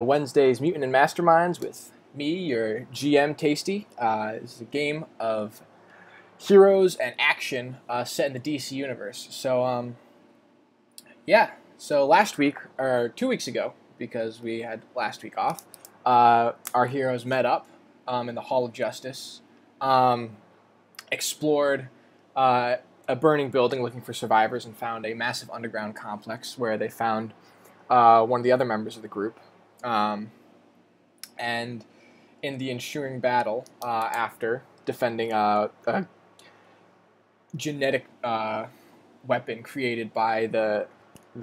Wednesday's Mutant and Masterminds with me, your GM Tasty. This is a game of heroes and action set in the DC universe. Yeah. So last week, or 2 weeks ago, because we had last week off, our heroes met up in the Hall of Justice, um, explored a burning building looking for survivors, and found a massive underground complex where they found one of the other members of the group. Um, and in the ensuing battle, after defending a genetic weapon created by the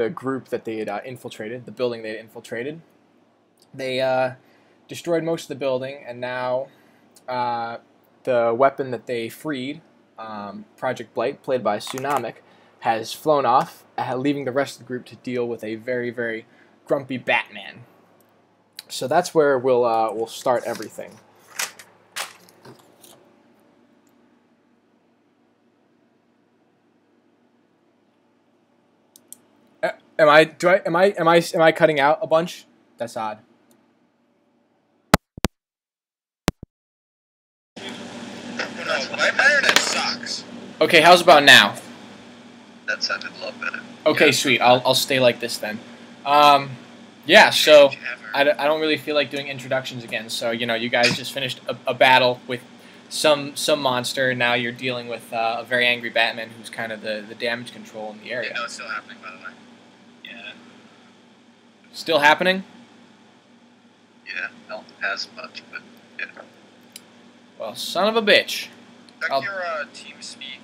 group that they had infiltrated, the building they had infiltrated, they destroyed most of the building, and now the weapon that they freed, Project Blight, played by Tsunamic, has flown off, leaving the rest of the group to deal with a very, very grumpy Batman. So that's where we'll start everything. Am I cutting out a bunch? That's odd. No, my internet sucks. Okay, how's about now? That sounded a lot better. Okay, Yeah. sweet. I'll stay like this then. Yeah. So I don't really feel like doing introductions again. So you guys just finished a battle with some monster. And now you're dealing with a very angry Batman who's kind of the damage control in the area. Yeah, no, it's still happening, by the way. Yeah. Still happening? Yeah, not as much, but yeah. Well, son of a bitch. Check your TeamSpeak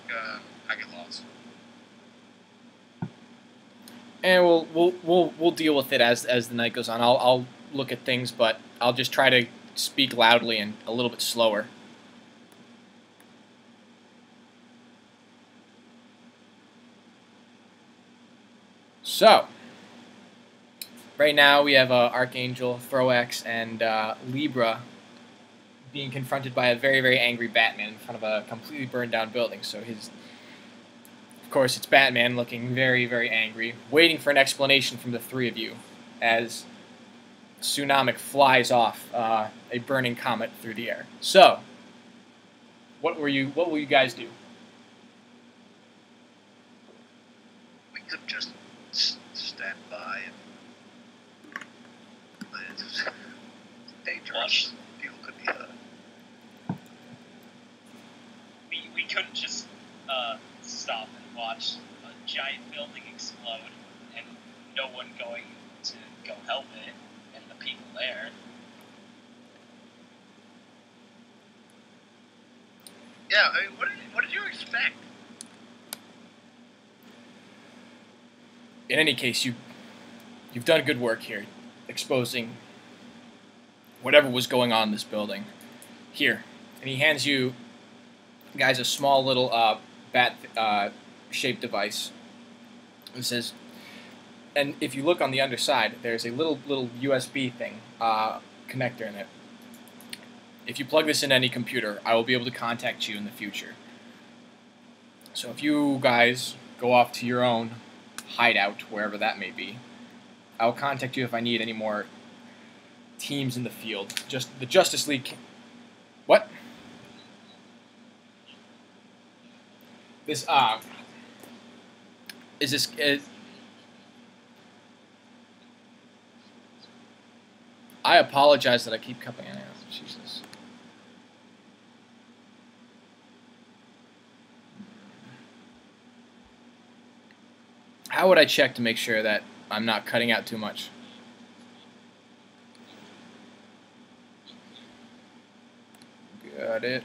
packet logs. And we'll deal with it as the night goes on. I'll look at things, but I'll just try to speak loudly and a little bit slower. So, right now we have Archangel, Throax, and Libra being confronted by a very, very angry Batman in front of a completely burned down building. So of course, it's Batman looking very, very angry, waiting for an explanation from the three of you as Tsunamic flies off a burning comet through the air. So, what will you guys do? We could just stand by and it's dangerous. People could be hurt. We couldn't just stop and watch a giant building explode and no one going to go help it and the people there. Yeah, I mean, what did you expect? In any case, you've done good work here, exposing whatever was going on in this building. Here, and he hands you guys a small little bat shaped device. It says, and if you look on the underside, there's a little USB thing connector in it. If you plug this in any computer, I will be able to contact you in the future. So if you guys go off to your own hideout, wherever that may be, I'll contact you if I need any more teams in the field. Just the Justice League. What? This I apologize that I keep cutting it out. Jesus. How would I check to make sure that I'm not cutting out too much? Got it.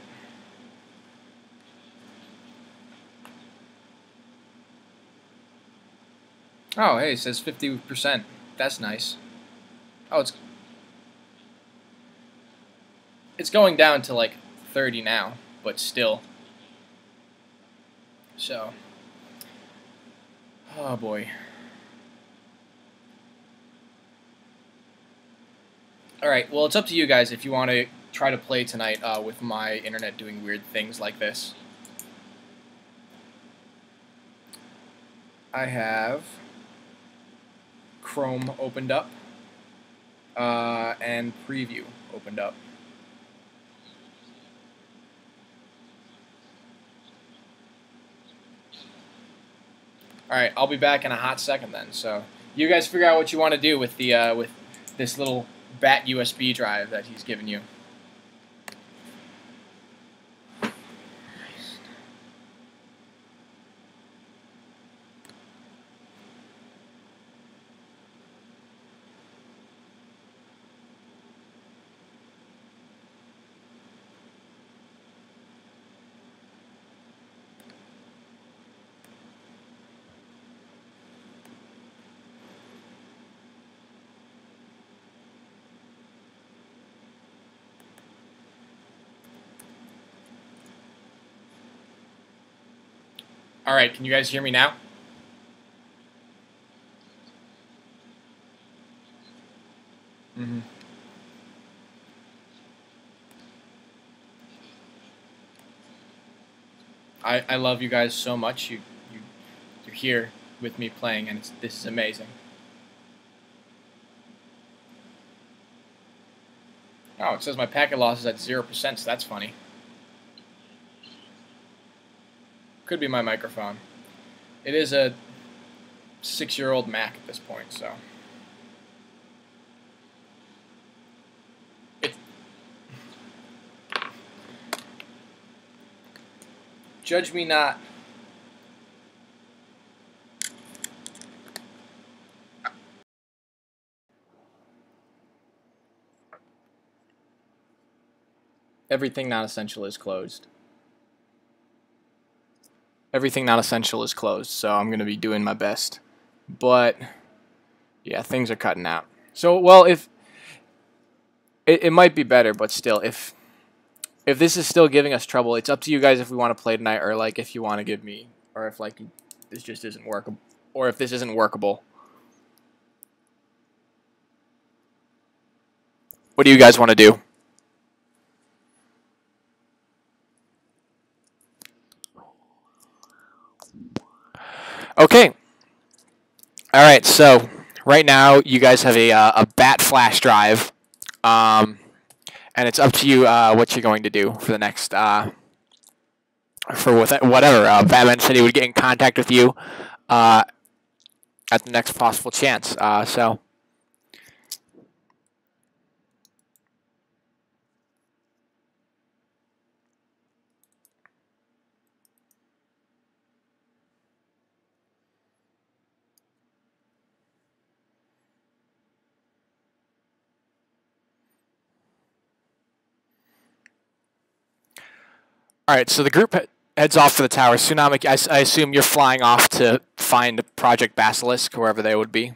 Oh, hey, it says 50%. That's nice. Oh, it's going down to like 30 now, but still. So, oh boy. All right, well, it's up to you guys if you want to try to play tonight with my internet doing weird things like this. I have Chrome opened up. and preview opened up. All right, I'll be back in a hot second then. So you guys figure out what you want to do with the with this little bat USB drive that he's given you. All right, can you guys hear me now? Mm-hmm. I love you guys so much. You're here with me playing, and this is amazing. Oh, it says my packet loss is at 0%, so that's funny. Could be my microphone. It is a 6-year-old Mac at this point, so. Judge me not. Everything not essential is closed. Everything not essential is closed, so I'm going to be doing my best. But, yeah, things are cutting out. So, well, if... It might be better, but still, if this is still giving us trouble, it's up to you guys if we want to play tonight, or, like, if you want to give me... Or if, like, this just isn't workable. Or if this isn't workable. What do you guys want to do? Okay. All right. So right now you guys have a bat flash drive, and it's up to you what you're going to do for the next whatever. Batman said he would get in contact with you at the next possible chance. So. All right, so the group heads off for the tower. Tsunami, I assume you're flying off to find Project Basilisk, wherever they would be.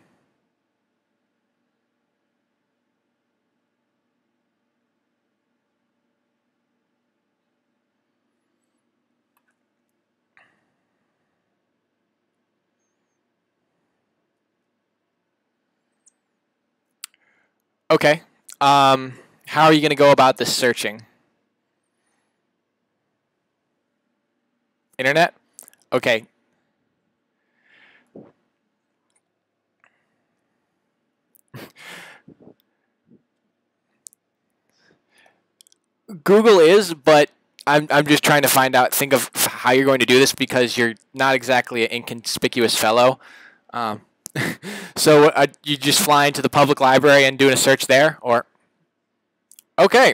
Okay. How are you going to go about this searching? Internet? Okay. Google is, but I'm just trying to think of how you're going to do this because you're not exactly an inconspicuous fellow. So you just fly into the public library and doing a search there, or? Okay.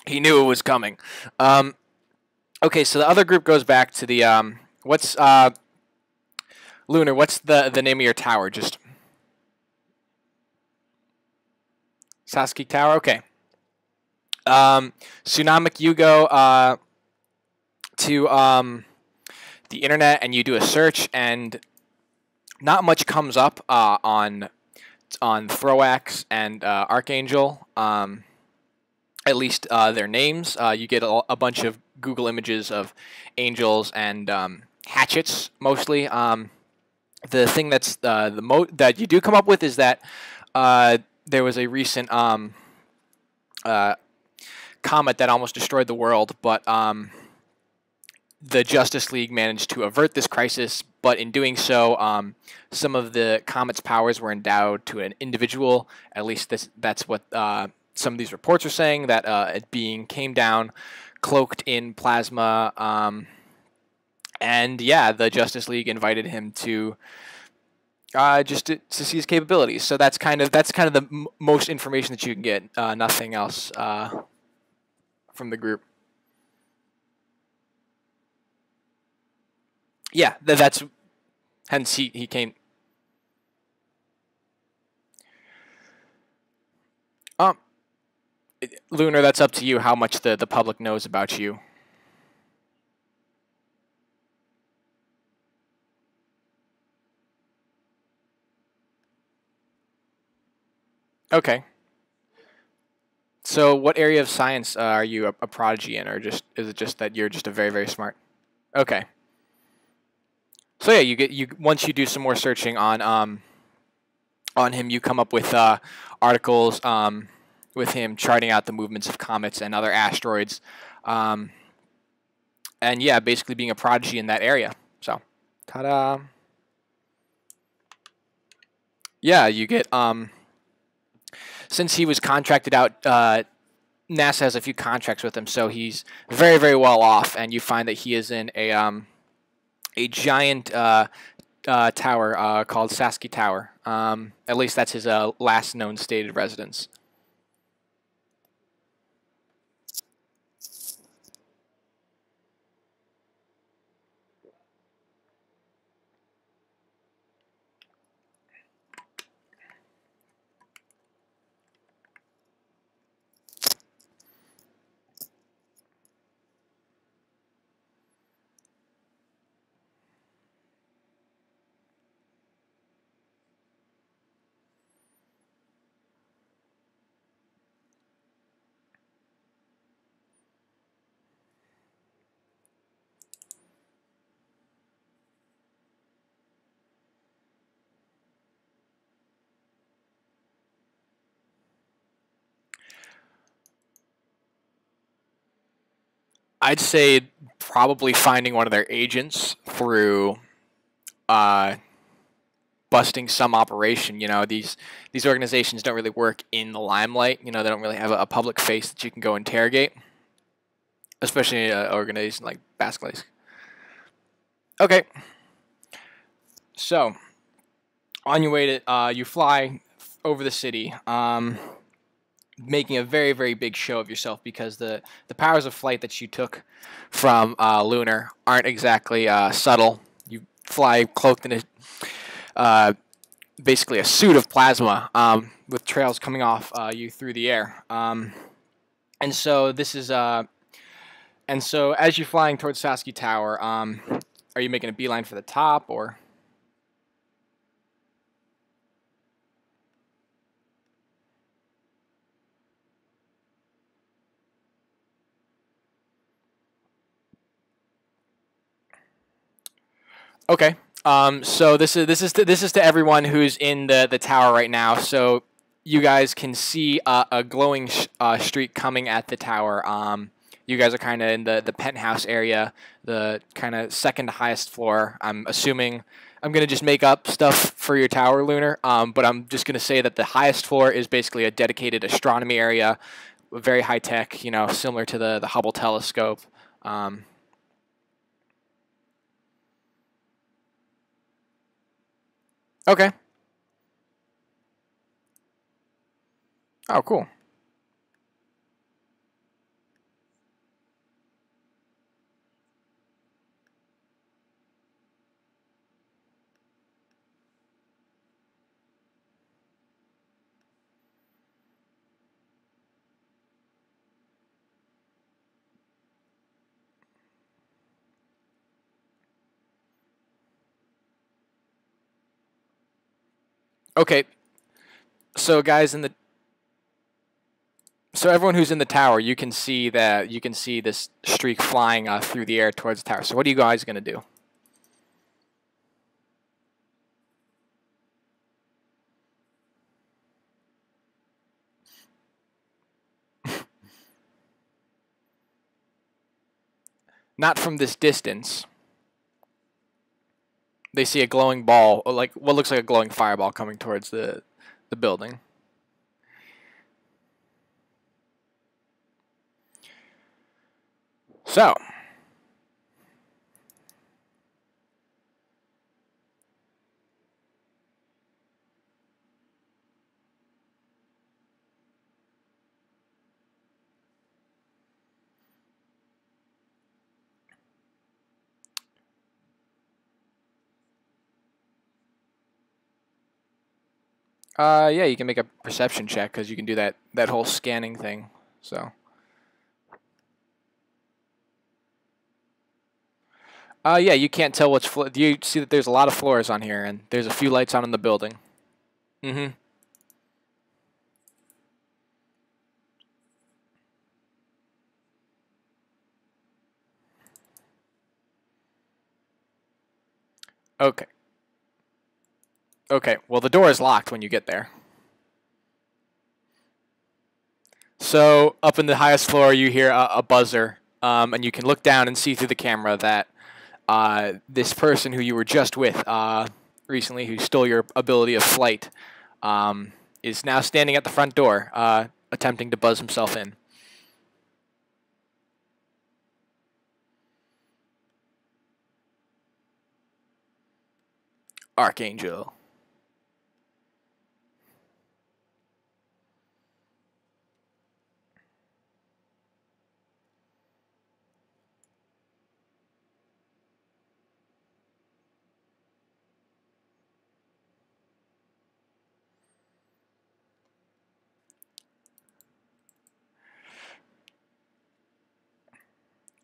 He knew it was coming. Okay, so the other group goes back to the what's Lunar? What's the name of your tower? Just Sasuke Tower. Okay. Tsunamic, you go to the internet and you do a search, and not much comes up on Throax and Archangel. At least their names. You get a bunch of Google images of angels and hatchets, mostly. The thing that's that you do come up with is that there was a recent uh, comet that almost destroyed the world, but the Justice League managed to avert this crisis, but in doing so, some of the comet's powers were endowed to an individual. At least that's what some of these reports are saying, that a being came down cloaked in plasma, and yeah, the Justice League invited him to just to see his capabilities. So that's kind of the most information that you can get. Nothing else from the group. Yeah, that's hence he came. Um, Lunar, that's up to you how much the public knows about you. Okay. So, what area of science are you a prodigy in, or just is it just that you're just a very, very smart? Okay. So yeah, you once you do some more searching on him, you come up with articles with him charting out the movements of comets and other asteroids, um, and yeah, basically being a prodigy in that area. So, ta-da! Yeah, you get since he was contracted out. NASA has a few contracts with him, so he's very, very well off, and you find that he is in a giant tower called Sasky Tower. At least that's his last known stated residence. I'd say probably finding one of their agents through uh, busting some operation. You know, these organizations don't really work in the limelight. You know, they don't really have a public face that you can go interrogate, especially an organization like Basquiat. Okay, so on your way to you fly over the city. Making a very, very big show of yourself because the powers of flight that you took from Lunar aren't exactly subtle. You fly cloaked in basically a suit of plasma with trails coming off you through the air. And so this is and so as you're flying towards Sasky Tower, are you making a beeline for the top or? Okay. So this is to everyone who's in the tower right now. So you guys can see a glowing streak coming at the tower. You guys are kind of in the penthouse area, the kind of second highest floor. I'm assuming I'm gonna just make up stuff for your tower, Lunar. But I'm just gonna say that the highest floor is basically a dedicated astronomy area, very high tech. You know, similar to the Hubble telescope. Um, okay. Oh, cool. Okay, so guys in the so everyone who's in the tower, you can see this streak flying through the air towards the tower. So what are you guys gonna do? not from this distance. They see a glowing ball, or like what looks like a glowing fireball coming towards the building. So, yeah, you can make a perception check because you can do that whole scanning thing. So, yeah, you can't tell what's you see that there's a lot of floors on here, and there's a few lights on in the building. Mm-hmm. Okay. Okay. Well, the door is locked when you get there. So up in the highest floor, you hear a buzzer, and you can look down and see through the camera that this person who you were just with recently, who stole your ability of flight, is now standing at the front door, attempting to buzz himself in. Archangel.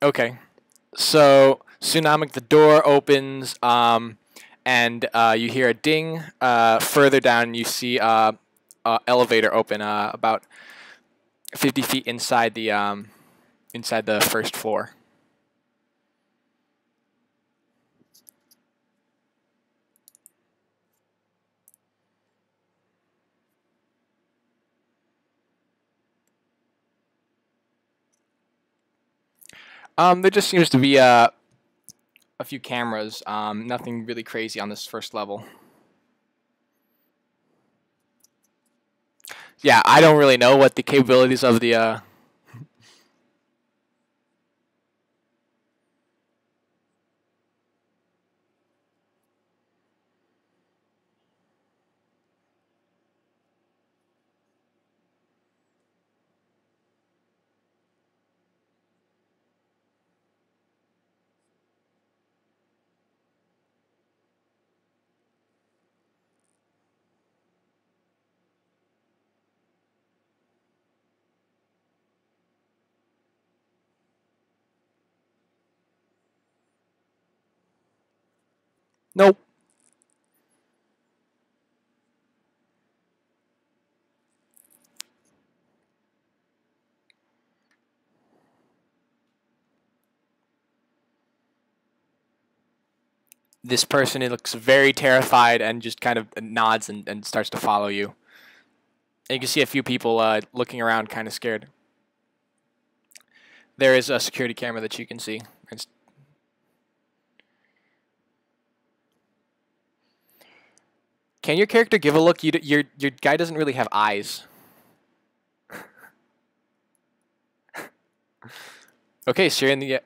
Okay. So, Tsunamic, the door opens, and you hear a ding. Further down, you see elevator open about 50 feet inside the first floor. There just seems to be a few cameras. Nothing really crazy on this first level. Yeah, I don't really know what the capabilities of the. Nope. This person, it looks very terrified and just kind of nods and starts to follow you. And you can see a few people looking around, kind of scared. There is a security camera that you can see. Can your character give a look? Your guy doesn't really have eyes. Okay, so you're in the.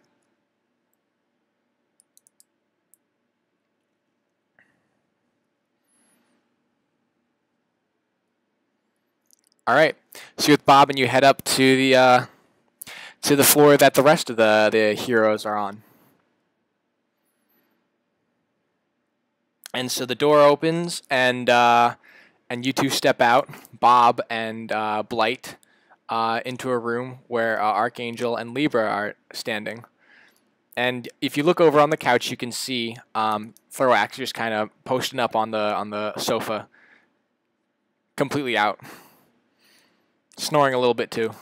All right, so you're with Bob, and you head up to the floor that the rest of the heroes are on. And so the door opens, and you two step out, Bob and Blight, into a room where Archangel and Libra are standing. And if you look over on the couch, you can see Thorax just kind of posting up on the sofa, completely out, snoring a little bit too.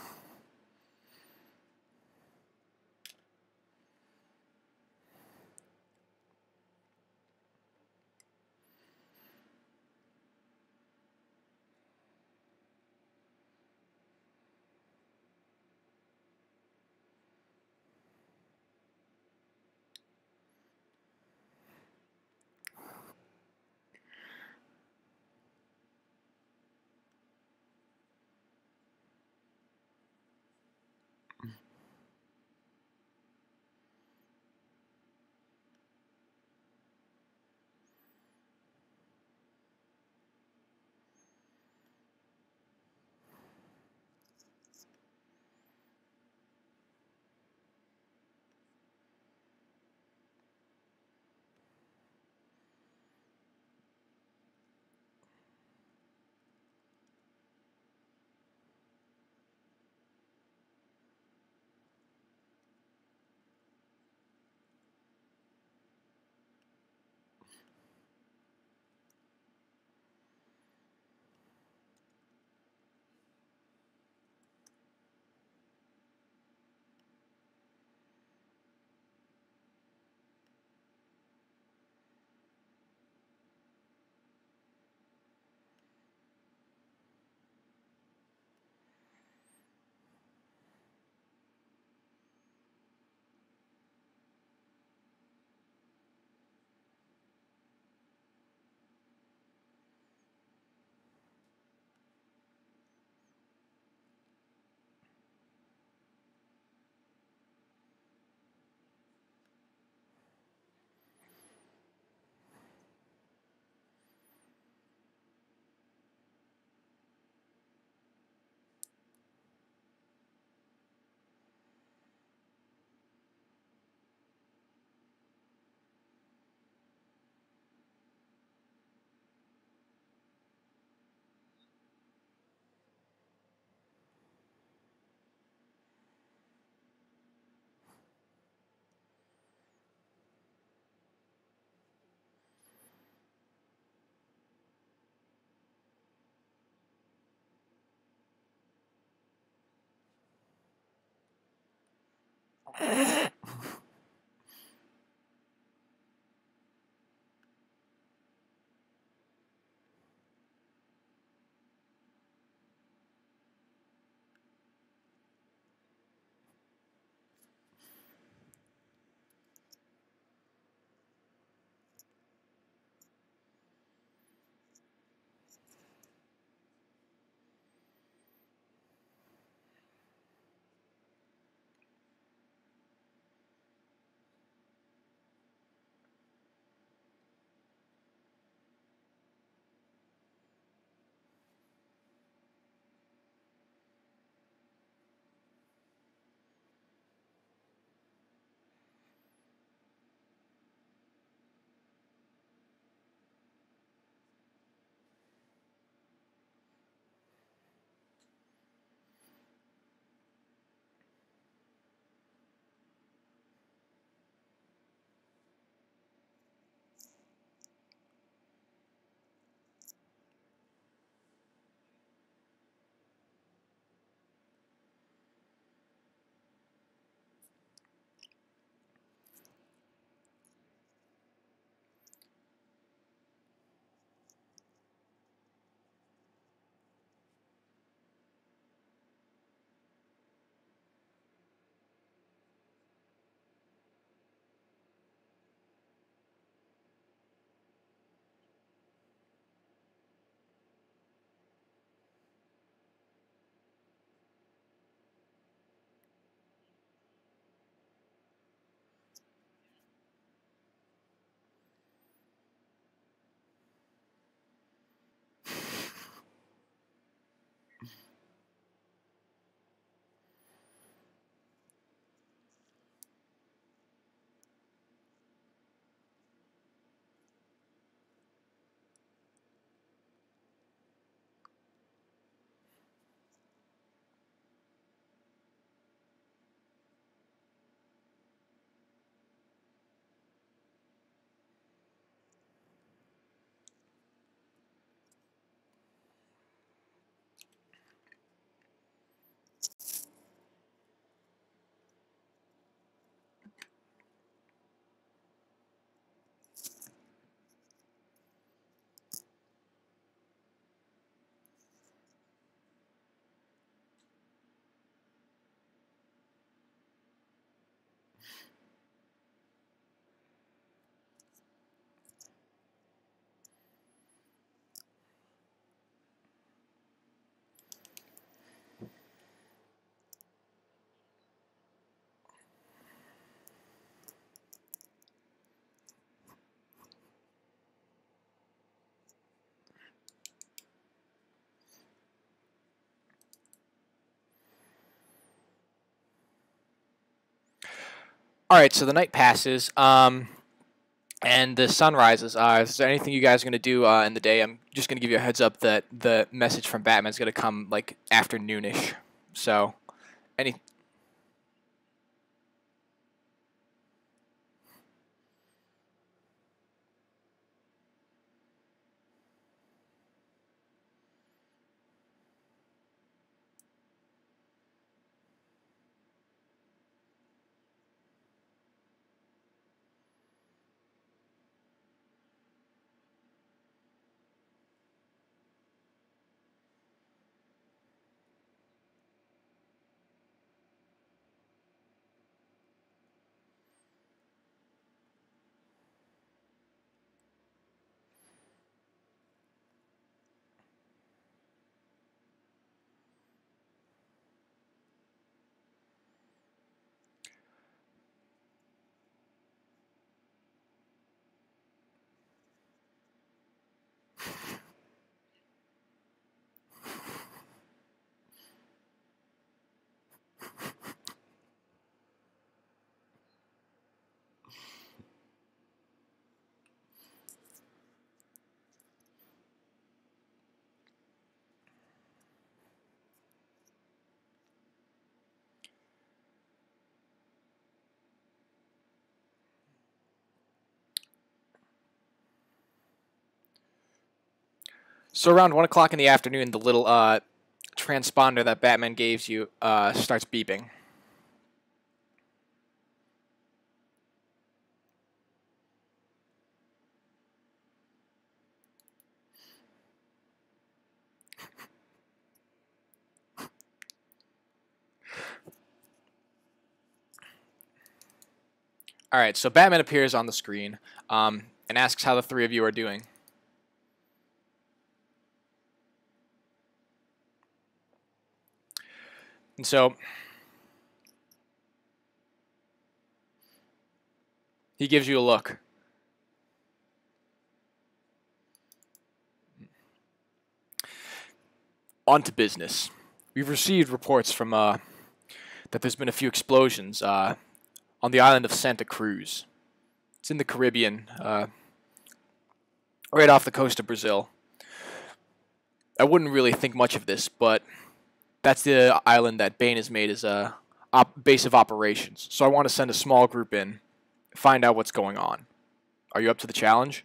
All right, so the night passes, and the sun rises. Is there anything you guys are gonna do in the day? I'm just gonna give you a heads up that the message from Batman's gonna come like afternoonish. So, any. So around 1 o'clock in the afternoon, the little transponder that Batman gave you starts beeping. All right, so Batman appears on the screen and asks how the three of you are doing. And so he gives you a look. On to business. We've received reports from that there's been a few explosions on the island of Santa Cruz. It's in the Caribbean, right off the coast of Brazil. I wouldn't really think much of this, but that's the island that Bane has made as a base of operations. So I want to send a small group in, find out what's going on. Are you up to the challenge?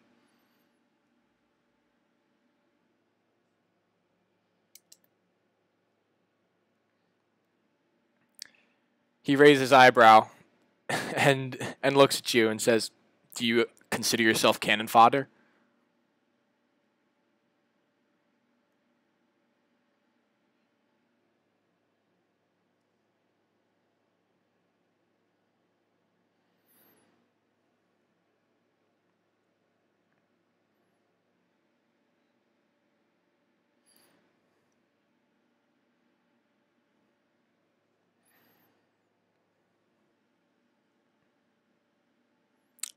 He raises his eyebrow and looks at you and says, "Do you consider yourself cannon fodder?"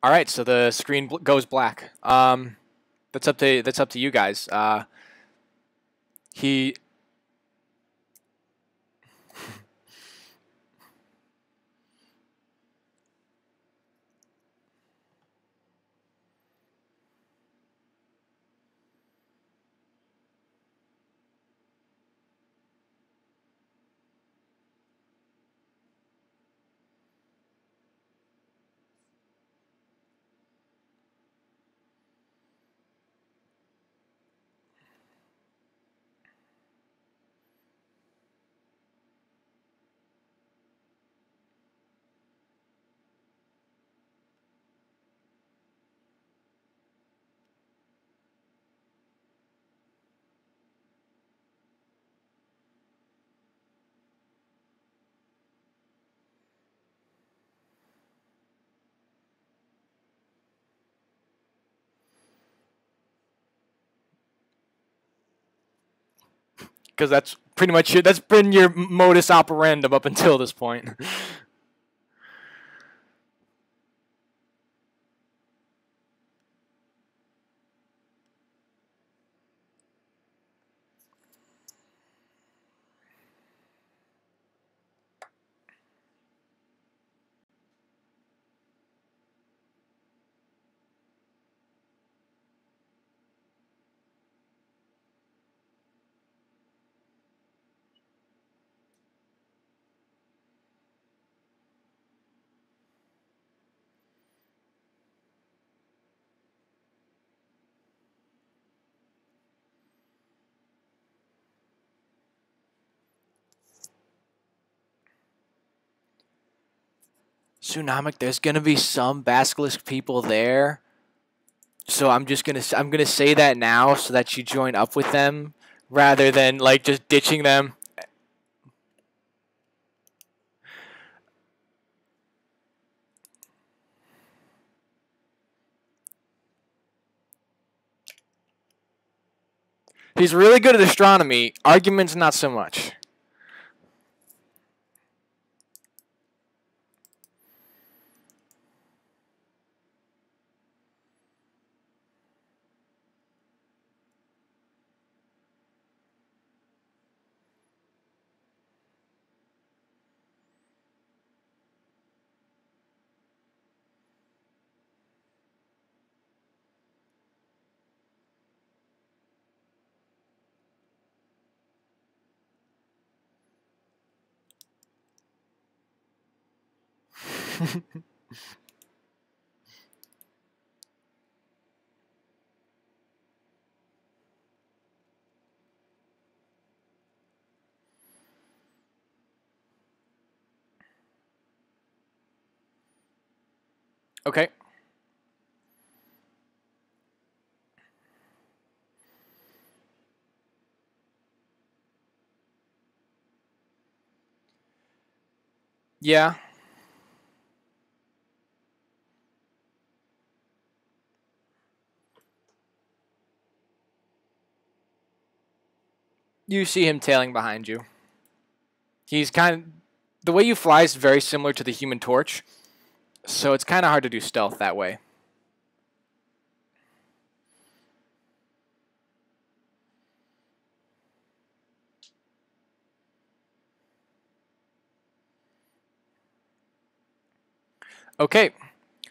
All right, so the screen goes black. That's up to you guys. He because that's pretty much it. That's been your modus operandum up until this point. Tsunamic, there's gonna be some basilisk people there, so I'm gonna say that now so that you join up with them rather than like just ditching them. He's really good at astronomy. Arguments, not so much. Okay. Yeah. You see him tailing behind you. He's kind of... The way you fly is very similar to the Human Torch, so it's kind of hard to do stealth that way. Okay,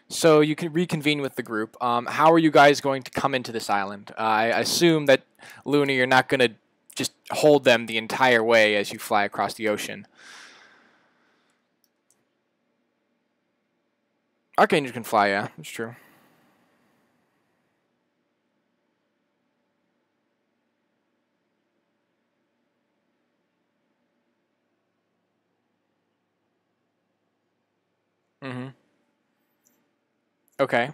so you can reconvene with the group. How are you guys going to come into this island? I assume that, Luna, you're not going to just hold them the entire way as you fly across the ocean. Archangel can fly, yeah, that's true. Mm-hmm. Okay.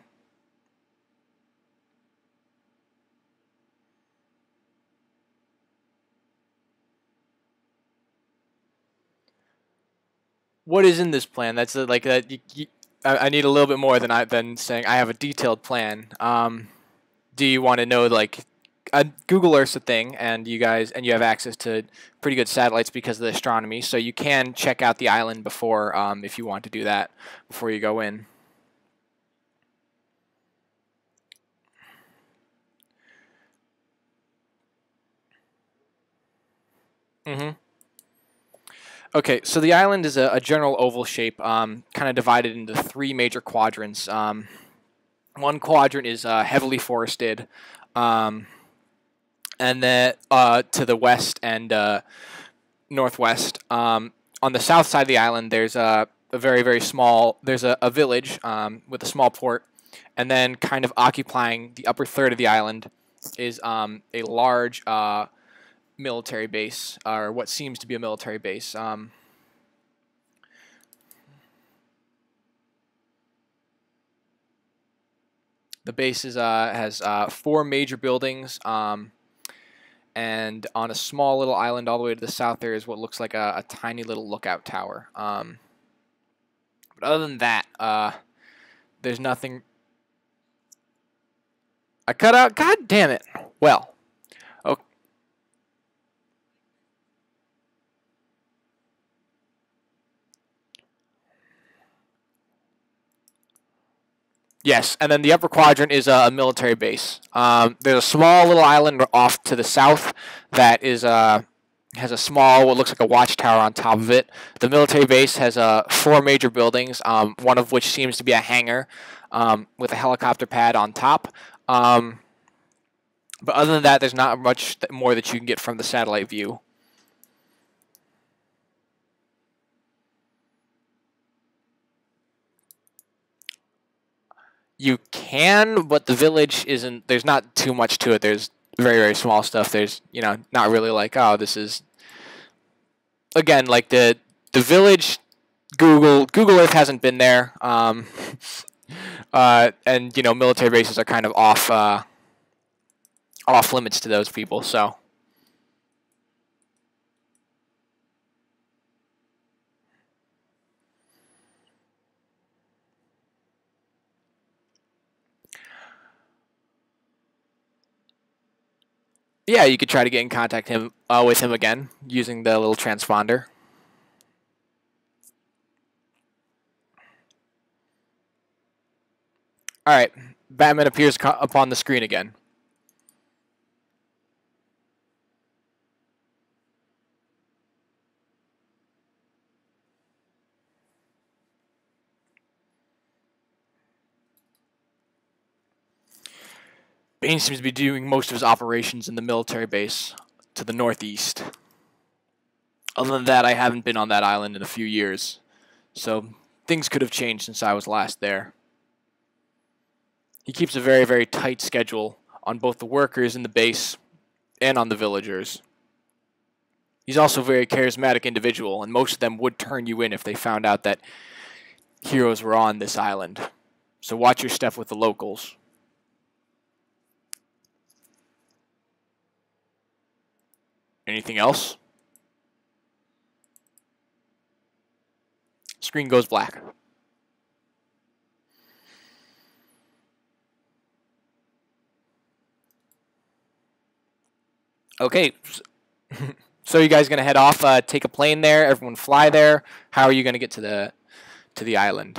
What is in this plan? That's like that. I need a little bit more than saying I have a detailed plan. Do you want to know like Google Earth's a thing, and you have access to pretty good satellites because of the astronomy, so you can check out the island before if you want to do that before you go in. Mm-hmm. Okay, so the island is a general oval shape, kind of divided into three major quadrants. One quadrant is heavily forested, and then to the west and northwest. On the south side of the island, there's a very, very small, there's a village with a small port, and then kind of occupying the upper third of the island is a large military base, or what seems to be a military base. The base has 4 major buildings, and on a small little island all the way to the south there is what looks like a tiny little lookout tower. But other than that, there's nothing. I cut out. God damn it. Well. Okay. Yes, and then the upper quadrant is a military base. There's a small little island off to the south that is has a small, what looks like a watchtower on top of it. The military base has 4 major buildings, one of which seems to be a hangar with a helicopter pad on top. But other than that, there's not much more that you can get from the satellite view. You can, but the village isn't. There's not too much to it. There's very, very small stuff. There's, not really like, oh, this is. Again, like the village. Google Earth hasn't been there. And military bases are kind of off limits to those people. So. Yeah, you could try to get in contact with him again using the little transponder. All right, Batman appears upon the screen again. Bane seems to be doing most of his operations in the military base to the northeast. Other than that, I haven't been on that island in a few years, so things could have changed since I was last there. He keeps a very, very tight schedule on both the workers in the base and on the villagers. He's also a very charismatic individual, and most of them would turn you in if they found out that heroes were on this island. So watch your step with the locals. Anything else? Screen goes black. Okay. So you guys gonna head off? Take a plane there. Everyone fly there. How are you gonna get to the island?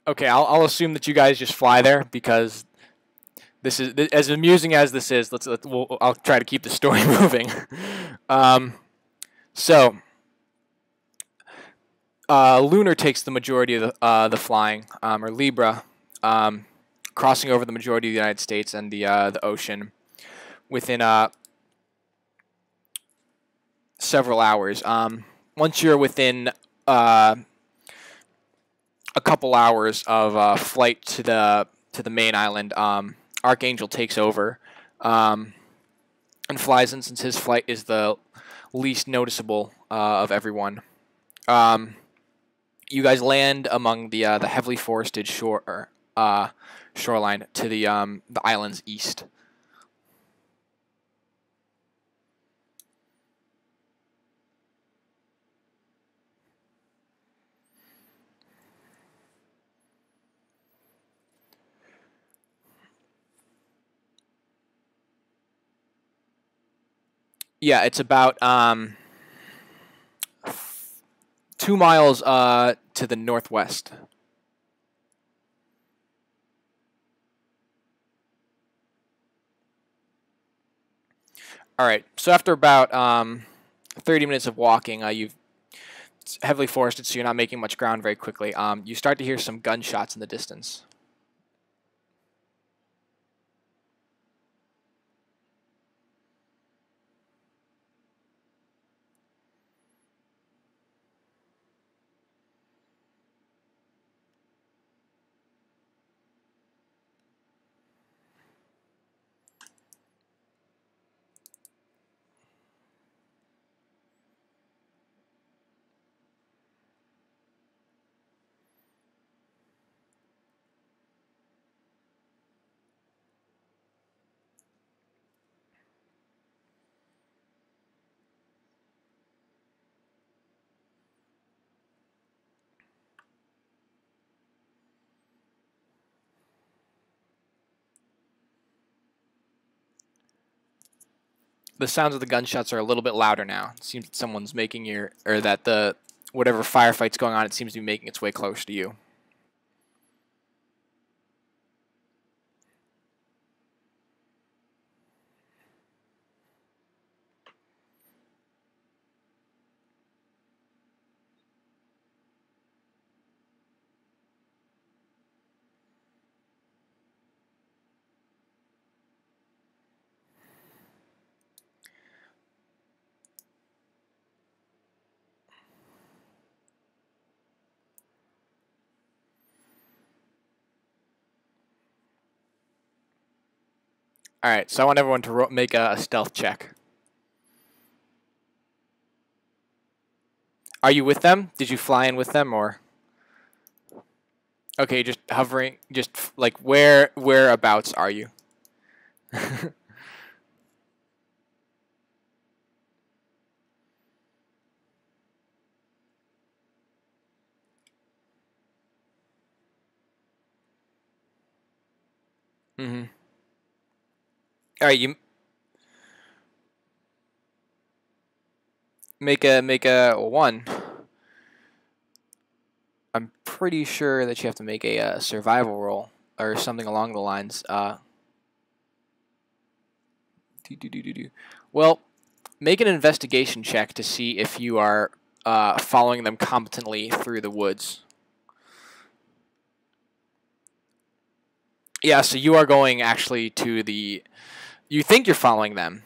Okay, I'll assume that you guys just fly there because this is as amusing as this is. I'll try to keep the story moving. Um, so Lunar takes the majority of the flying, or Libra, crossing over the majority of the United States and the ocean within several hours. Once you're within a couple hours of flight to the main island, Archangel takes over and flies in, since his flight is the least noticeable of everyone. You guys land among the heavily forested shoreline to the island's east. Yeah, it's about 2 miles to the northwest. All right. So after about 30 minutes of walking, it's heavily forested, so you're not making much ground very quickly. You start to hear some gunshots in the distance. The sounds of the gunshots are a little bit louder now. It seems that someone's or that whatever firefight's going on, it seems to be making its way close to you. All right, so I want everyone to make a stealth check. Are you with them? Did you fly in with them, or? Okay, just hovering, just like whereabouts are you? Mm-hmm. All right, you make a 1. I'm pretty sure that you have to make a survival roll or something along the lines. Well, make an investigation check to see if you are following them competently through the woods. Yeah, so you are going actually to the. You think you're following them.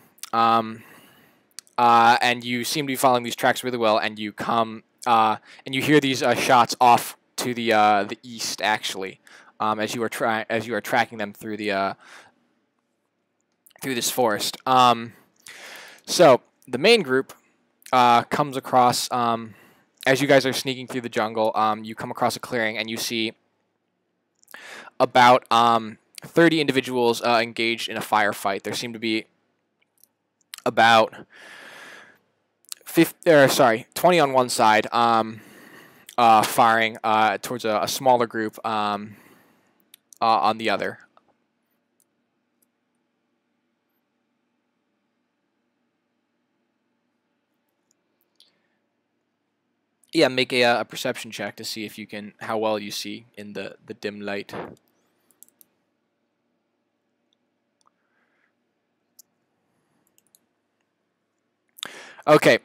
and you seem to be following these tracks really well, and you come and you hear these shots off to the east, actually, as you are tracking them through the through this forest. So the main group comes across, as you guys are sneaking through the jungle, you come across a clearing, and you see about 30 individuals engaged in a firefight. There seem to be about 20 on one side, firing towards a smaller group on the other. Yeah, make a perception check to see if you can, how well you see in the dim light. Okay,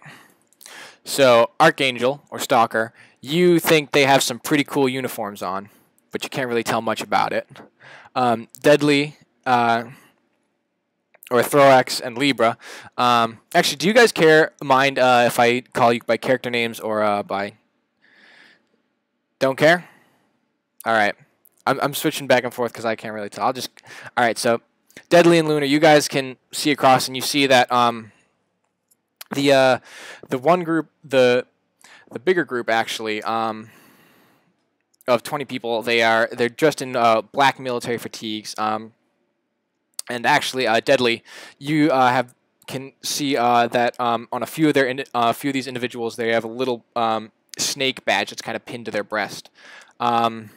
so Archangel, or Stalker, you think they have some pretty cool uniforms on, but you can't really tell much about it. Deadly, or Thorax, and Libra. Actually, do you guys mind if I call you by character names or by... Don't care? Alright. I'm switching back and forth because I can't really tell. Alright, so Deadly and Lunar, you guys can see across, and you see that the one group, the bigger group actually, of 20 people, they're dressed in black military fatigues. And actually, Deadly, you can see that on a few of these individuals, they have a little snake badge that's kind of pinned to their breast. Both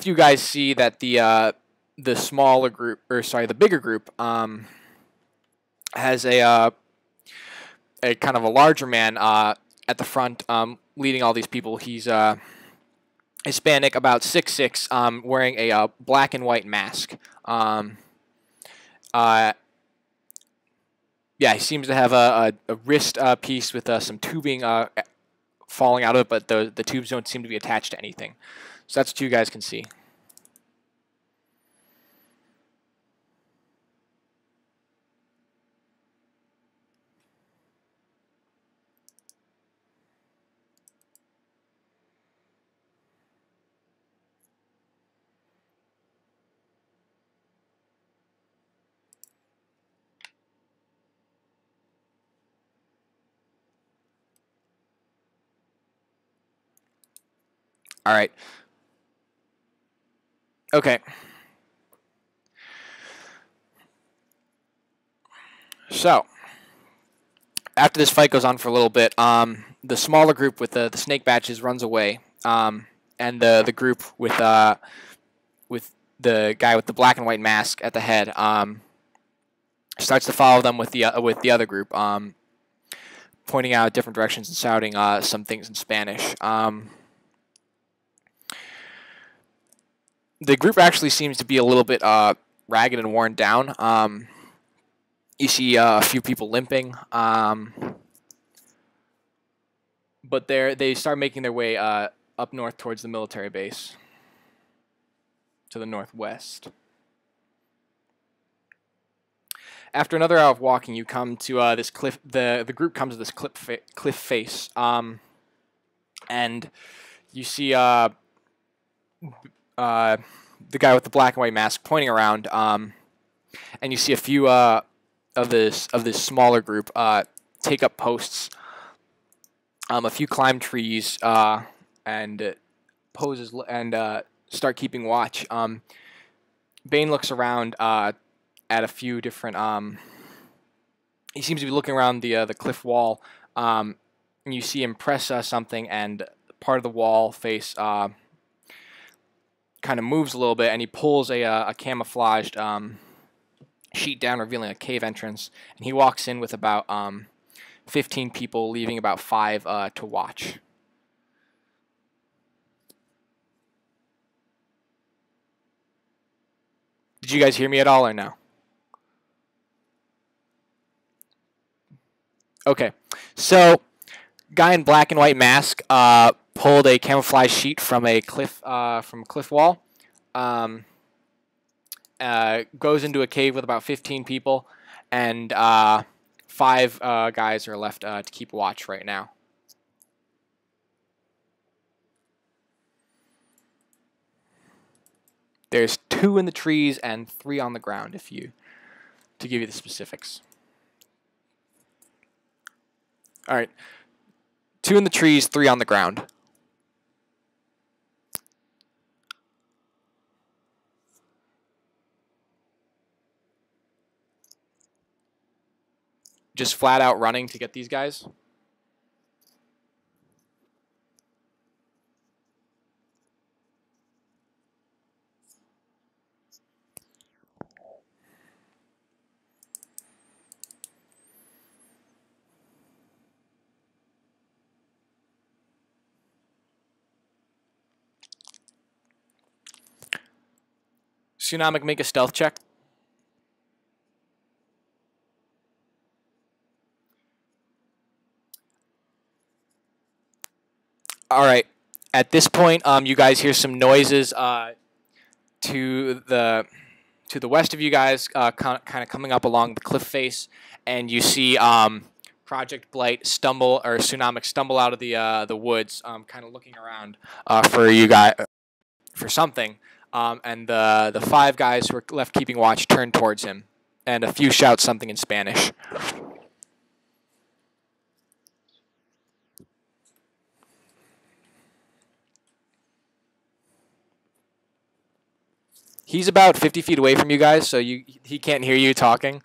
you guys see that the smaller group, or sorry, the bigger group, has a kind of a larger man at the front, leading all these people. He's Hispanic, about 6'6", wearing a black and white mask. Yeah, he seems to have a wrist piece with some tubing falling out of it, but the tubes don't seem to be attached to anything. So that's what you guys can see. All right. Okay. So, after this fight goes on for a little bit, the smaller group with the snake badges runs away, and the group with the guy with the black and white mask at the head starts to follow them with the other group, pointing out different directions and shouting some things in Spanish. The group actually seems to be a little bit ragged and worn down. You see a few people limping, but they start making their way up north towards the military base, to the northwest. After another hour of walking, you come to this cliff. The group comes to this cliff face, and you see the guy with the black and white mask pointing around, and you see a few of this smaller group take up posts. A few climb trees and poses and start keeping watch. Bane looks around at a few different. He seems to be looking around the cliff wall, and you see him press something, and part of the wall face kind of moves a little bit, and he pulls a camouflaged sheet down, revealing a cave entrance, and he walks in with about 15 people, leaving about 5 to watch. Did you guys hear me at all or no? Okay, so guy in black and white mask pulled a camouflage sheet from a cliff wall. Goes into a cave with about 15 people, and 5 guys are left to keep watch right now. There's 2 in the trees and 3 on the ground, to give you the specifics. All right, 2 in the trees, 3 on the ground. Just flat out running to get these guys. Tsunomic, make a stealth check. All right. At this point, you guys hear some noises to the west of you guys, kind of coming up along the cliff face, and you see Project Blight Tsunomic stumble out of the woods, kind of looking around for you guys for something. And the 5 guys who are left keeping watch turn towards him, and a few shout something in Spanish. He's about 50 feet away from you guys, so he can't hear you talking.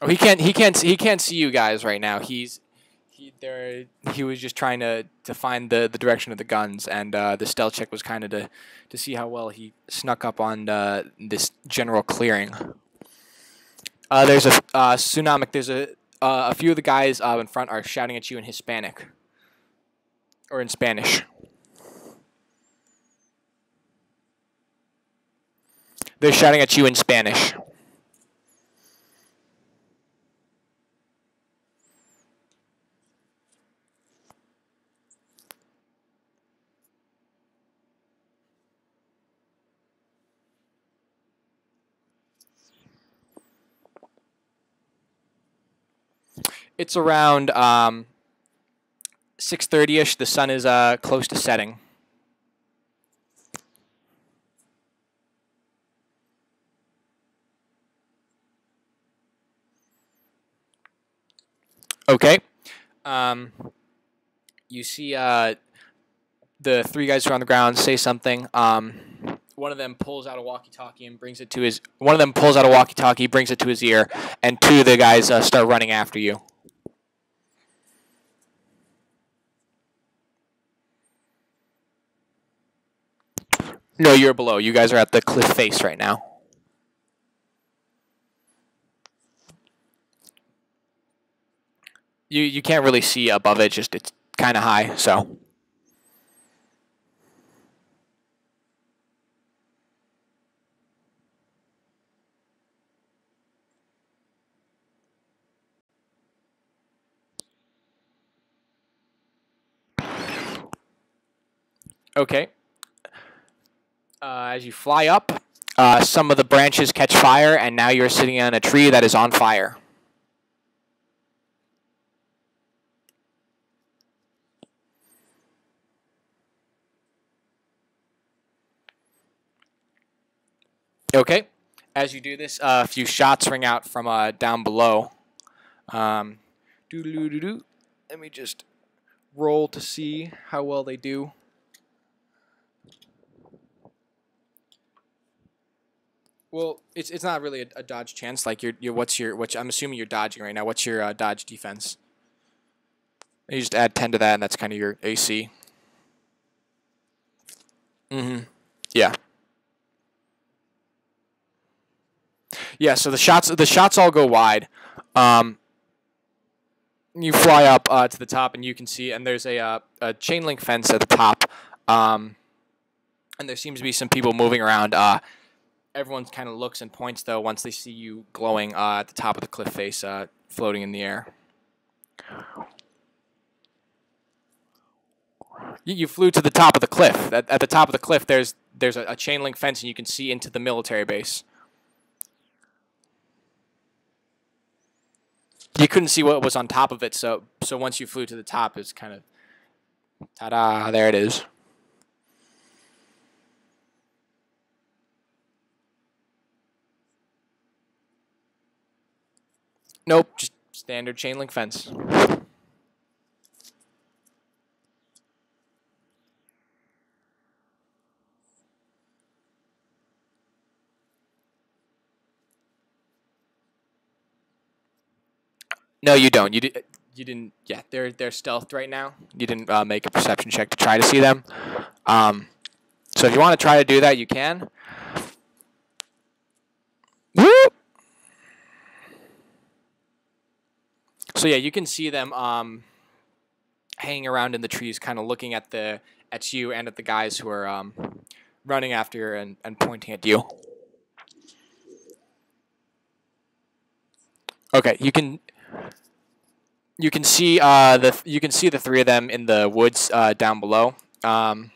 Oh, he can't see you guys right now. He was just trying to find the direction of the guns, and the stealth check was kind of to see how well he snuck up on this general clearing. There's a Tsunomic. There's a few of the guys in front are shouting at you in Hispanic or in Spanish. They're shouting at you in Spanish. It's around 6:30ish. The sun is close to setting. Okay. You see the 3 guys who are on the ground say something. One of them pulls out a walkie-talkie and brings it to his. One of them pulls out a walkie-talkie, brings it to his ear, and 2 of the guys start running after you. No, you're below. You guys are at the cliff face right now. You can't really see above it. Just it's kind of high, so. Okay. As you fly up, some of the branches catch fire, and now you're sitting on a tree that is on fire. Okay. As you do this, a few shots ring out from down below. Doo-doo-doo-doo. Let me just roll to see how well they do. Well, it's not really a dodge chance. Like I'm assuming you're dodging right now. What's your dodge defense? You just add 10 to that, and that's kind of your AC. Yeah. Yeah. So the shots all go wide. You fly up to the top, and you can see, and there's a chain link fence at the top, and there seems to be some people moving around. Everyone kind of looks and points, though, once they see you glowing at the top of the cliff face, floating in the air. You flew to the top of the cliff. At the top of the cliff, there's a chain link fence, and you can see into the military base. You couldn't see what was on top of it, so once you flew to the top, it's kind of, ta-da, there it is. Nope, just standard chain link fence. No, you don't. You didn't. Yeah, they're stealthed right now. You didn't make a perception check to try to see them. So if you want to try to do that, you can. Whoop! So yeah, you can see them hanging around in the trees, kind of looking at you and at the guys who are running after you and pointing at you. Okay, you can see the three of them in the woods down below, and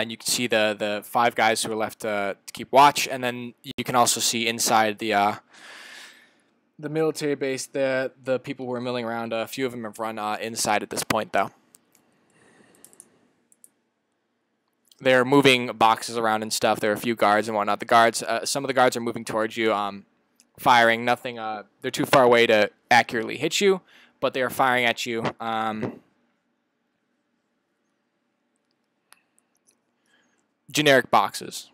you can see the five guys who are left to keep watch, and then you can also see inside the military base the people who are milling around. A few of them have run inside at this point, though. They're moving boxes around and stuff. There are a few guards and whatnot. The guards, some of the guards are moving towards you, firing. Nothing. They're too far away to accurately hit you, but they are firing at you. Generic boxes.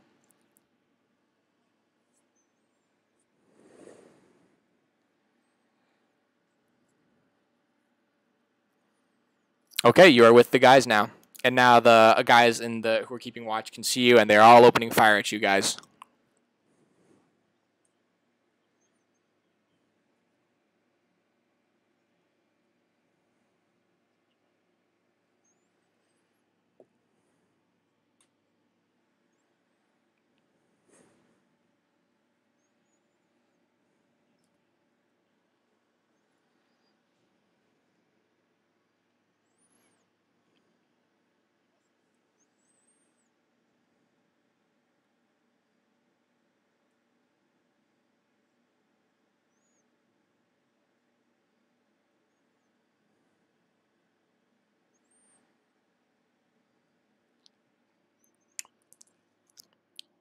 Okay, you are with the guys now. And now the guys who are keeping watch can see you, and they're all opening fire at you guys.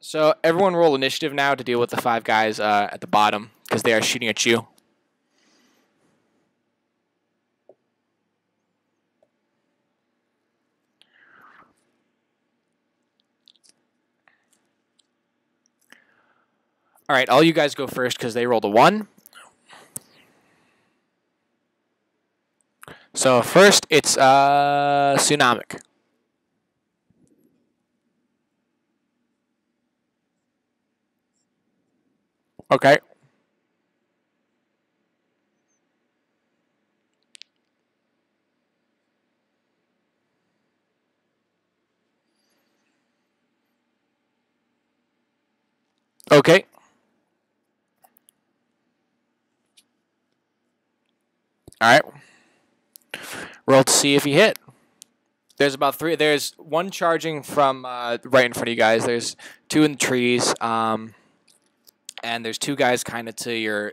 So everyone roll initiative now to deal with the five guys at the bottom, because they are shooting at you. All right, all you guys go first because they rolled a 1. So first, it's Tsunamic. Okay. Okay. All right. Roll to see if you hit. There's about 3. There's 1 charging from right in front of you guys. There's 2 in the trees. And there's 2 guys kind of to your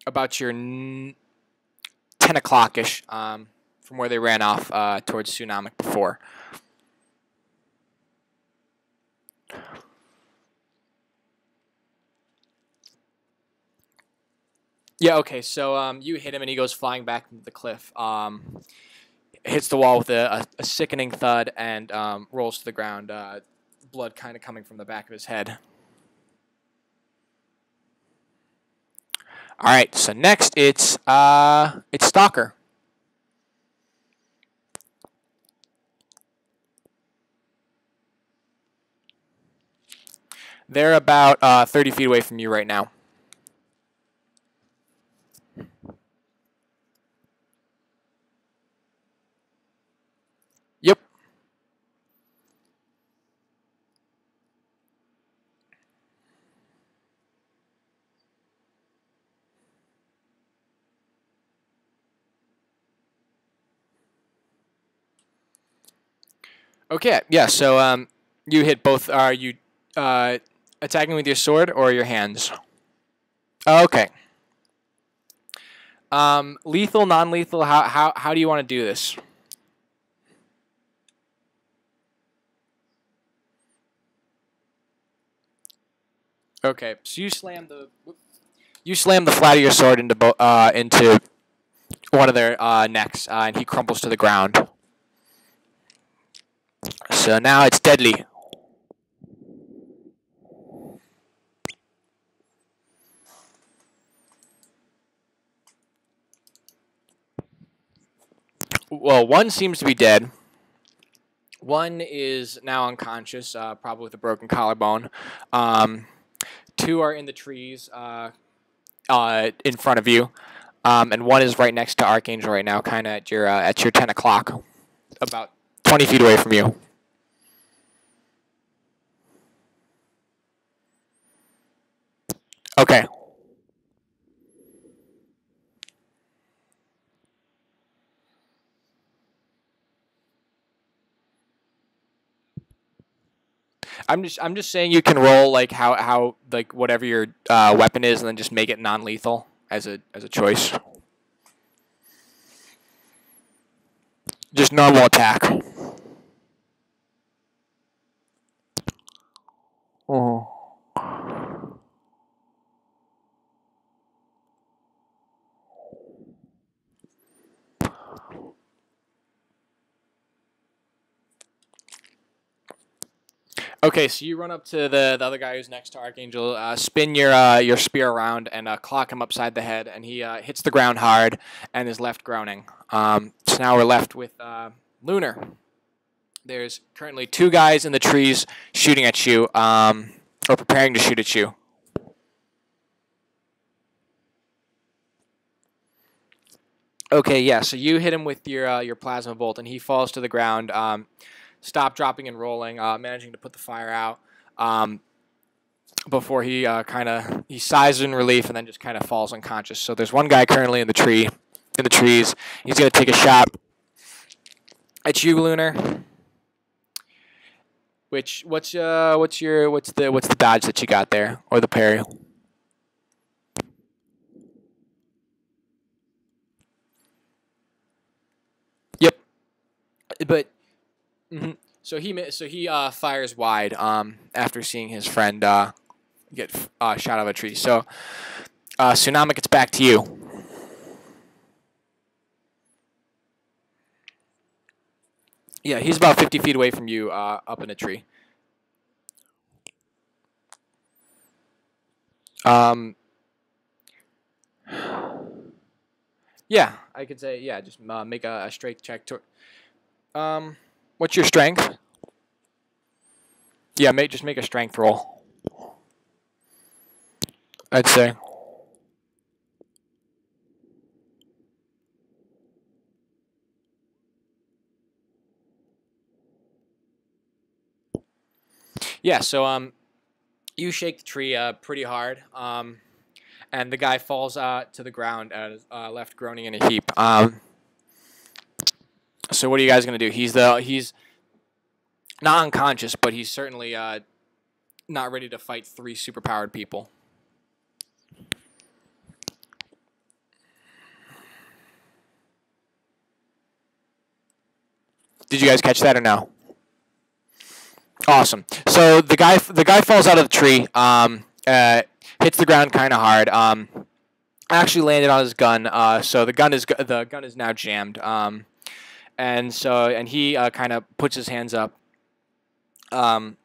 about your 10 o'clock-ish from where they ran off towards Tsunamic before. Yeah, okay, so you hit him and he goes flying back into the cliff. Hits the wall with a sickening thud and rolls to the ground, blood kind of coming from the back of his head. All right, so next it's Stalker. They're about 30 feet away from you right now. Yep. Okay, yeah. So you hit both. Are you attacking with your sword or your hands? Oh, okay. Lethal, non-lethal. How do you want to do this? Okay, so you slam the flat of your sword into one of their necks, and he crumples to the ground. So now it's deadly. Well, one seems to be dead. One is now unconscious, probably with a broken collarbone. Um, Two are in the trees in front of you, and one is right next to Archangel right now, kind of at your 10 o'clock, about 20 feet away from you. Okay. I'm just saying you can roll like how like whatever your weapon is, and then just make it non-lethal as a choice. Just normal attack. Oh. Okay, so you run up to the other guy who's next to Archangel, spin your spear around, and clock him upside the head, and he hits the ground hard and is left groaning. So now we're left with Lunar. There's currently two guys in the trees shooting at you, or preparing to shoot at you. Okay, yeah. So you hit him with your plasma bolt, and he falls to the ground. Stop, dropping, and rolling, managing to put the fire out before he he sighs in relief and then just kind of falls unconscious. So there's one guy currently in the trees. He's gonna take a shot at you, Lunar. What's the dodge that you got there, or the parry? Yep, but. Mhm. So he fires wide after seeing his friend get shot out of a tree. So Tsunami gets back to you. Yeah, he's about 50 feet away from you, up in a tree. Um, yeah, I could say yeah. Just make a strength check. What's your strength? Yeah, just make a strength roll. I'd say. Yeah. So you shake the tree pretty hard. And the guy falls to the ground and is left groaning in a heap. So what are you guys gonna do? He's not unconscious, but he's certainly not ready to fight three superpowered people. Did you guys catch that or no? Awesome. So the guy falls out of the tree, hits the ground kind of hard. Actually landed on his gun. So the gun is now jammed. And he kind of puts his hands up. And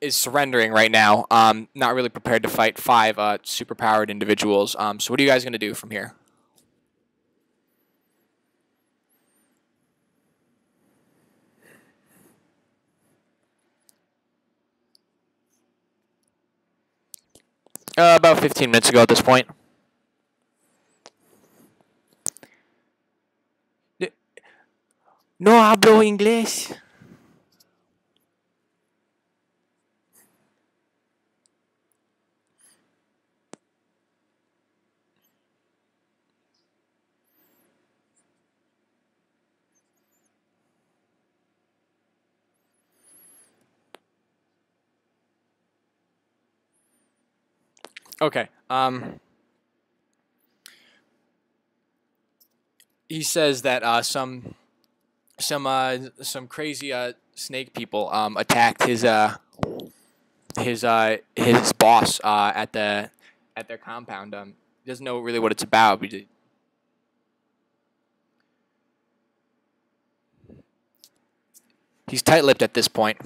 is surrendering right now. Not really prepared to fight five superpowered individuals. So what are you guys gonna do from here? About 15 minutes ago at this point. No hablo inglés. Okay. He says that some crazy snake people attacked his boss at their compound. He doesn't know really what it's about. He's tight-lipped at this point.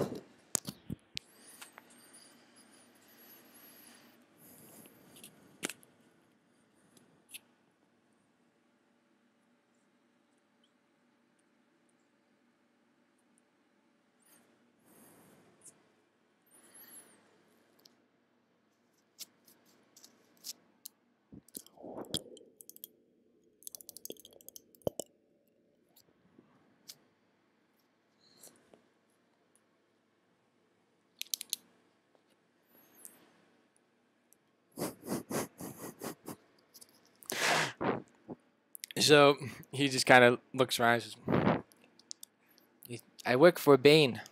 So he just kind of looks around and says, I work for Bane.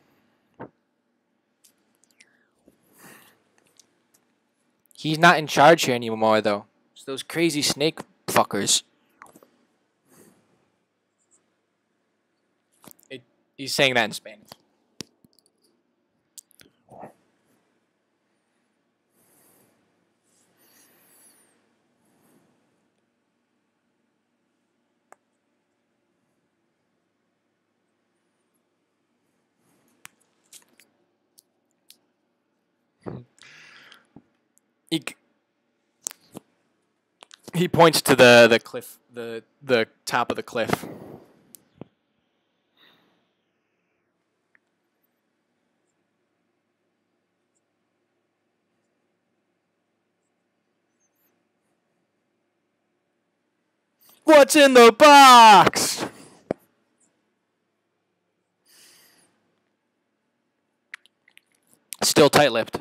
He's not in charge here anymore, though. It's those crazy snake fuckers. He's saying that in Spanish. He points to the cliff, the top of the cliff. What's in the box? Still tight-lipped.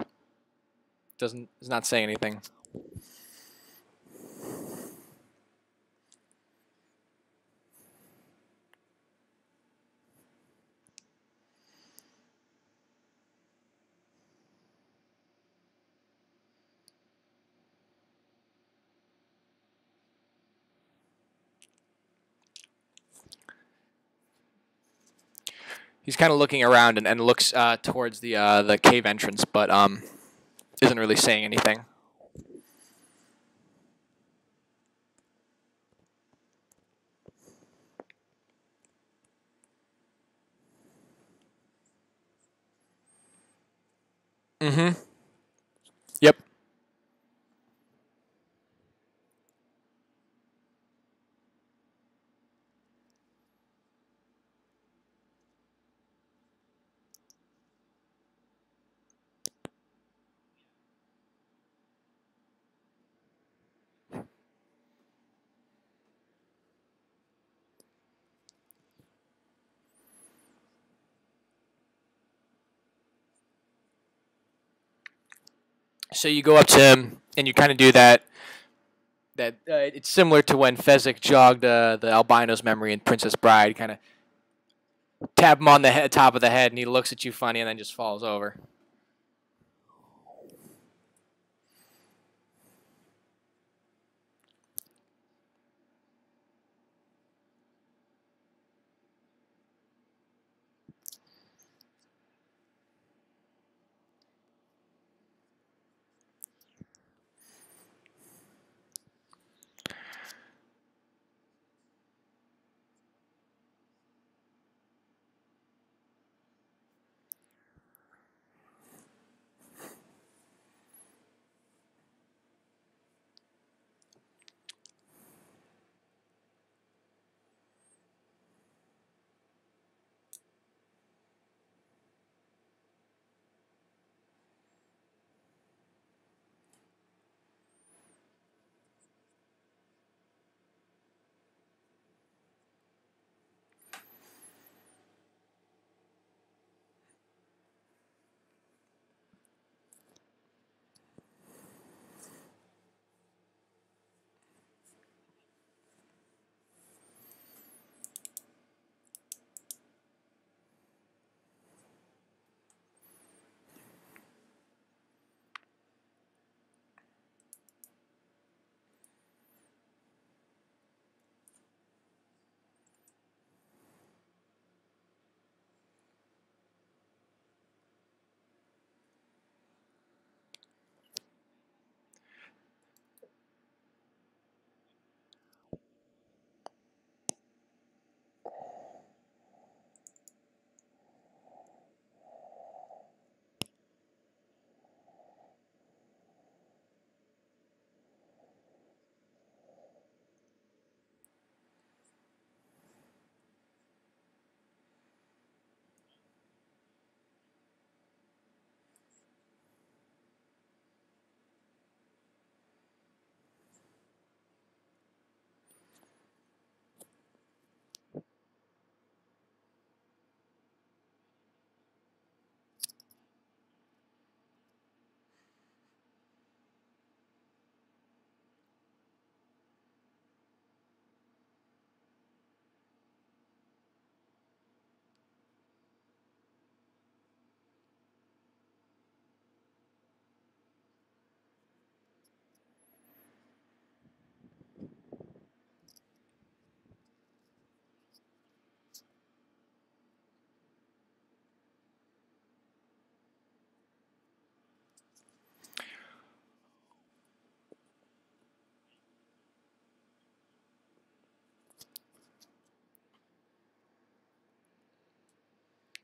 Is not saying anything. He's kind of looking around and looks towards the cave entrance, but isn't really saying anything. Mm-hmm. Yep. So you go up to him and you kind of do that. It's similar to when Fezzik jogged the albino's memory in Princess Bride. Kind of tap him on the top of the head, and he looks at you funny, and then just falls over.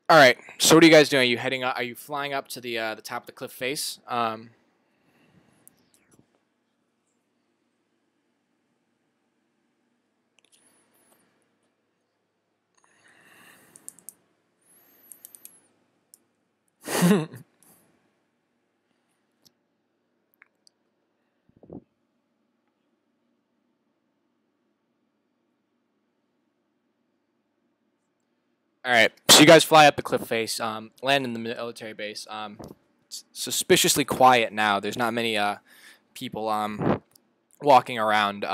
All right. So what are you guys doing? Are you heading up? Are you flying up to the top of the cliff face? All right. So you guys fly up the cliff face, land in the military base. It's suspiciously quiet now. There's not many people walking around.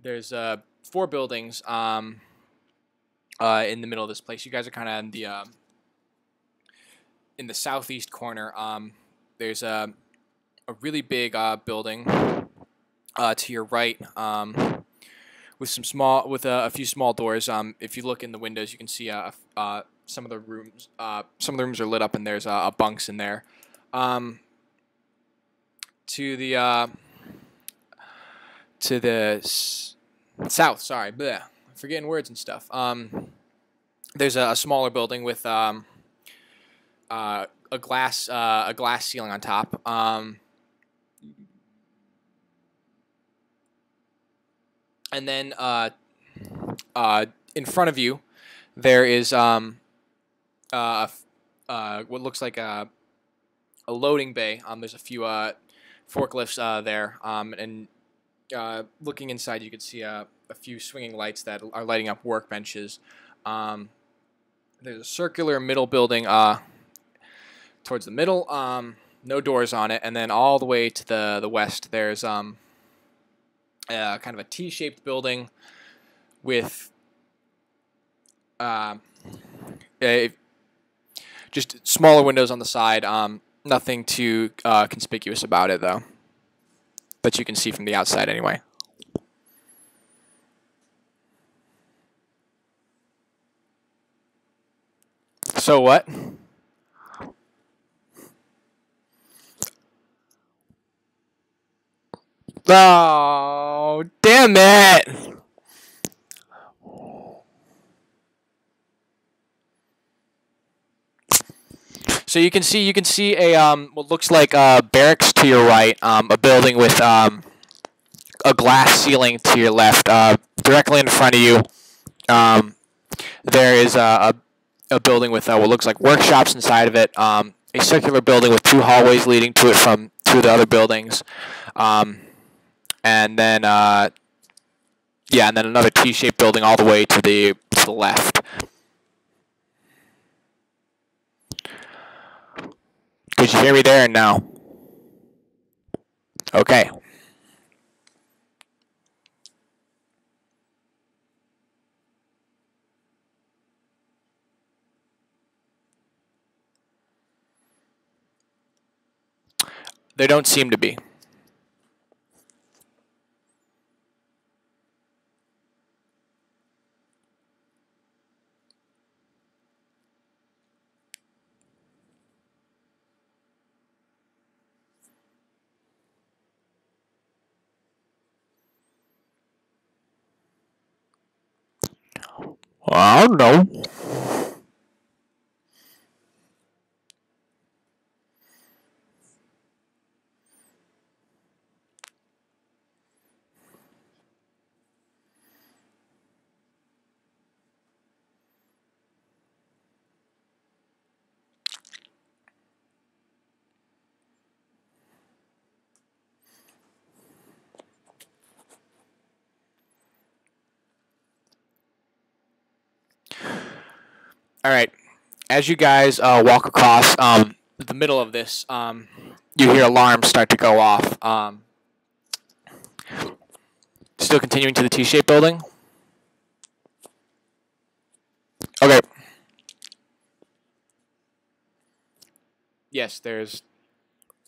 There's 4 buildings in the middle of this place. You guys are kind of in the southeast corner. There's a really big building to your right. With a few small doors. If you look in the windows, you can see some of the rooms. Some of the rooms are lit up, and there's bunks in there. To the south. Sorry, bleh, I'm forgetting words and stuff. There's a smaller building with a glass ceiling on top. And then in front of you, there is what looks like a loading bay. There's a few forklifts there, and looking inside, you can see a few swinging lights that are lighting up workbenches. There's a circular middle building towards the middle, no doors on it, and then all the way to the west, there's kind of a T-shaped building with just smaller windows on the side. Nothing too conspicuous about it, though, that you can see from the outside anyway. So what? Oh, damn it! So you can see a what looks like barracks to your right, a building with a glass ceiling to your left. Directly in front of you, there is a building with what looks like workshops inside of it. A circular building with 2 hallways leading to it from 2 of the other buildings. And then and then another T-shaped building all the way to the left. Could you hear me there? No. Okay. There don't seem to be. I don't know. All right. As you guys walk across the middle of this, you hear alarms start to go off. Still continuing to the T-shaped building. Okay. Yes, there's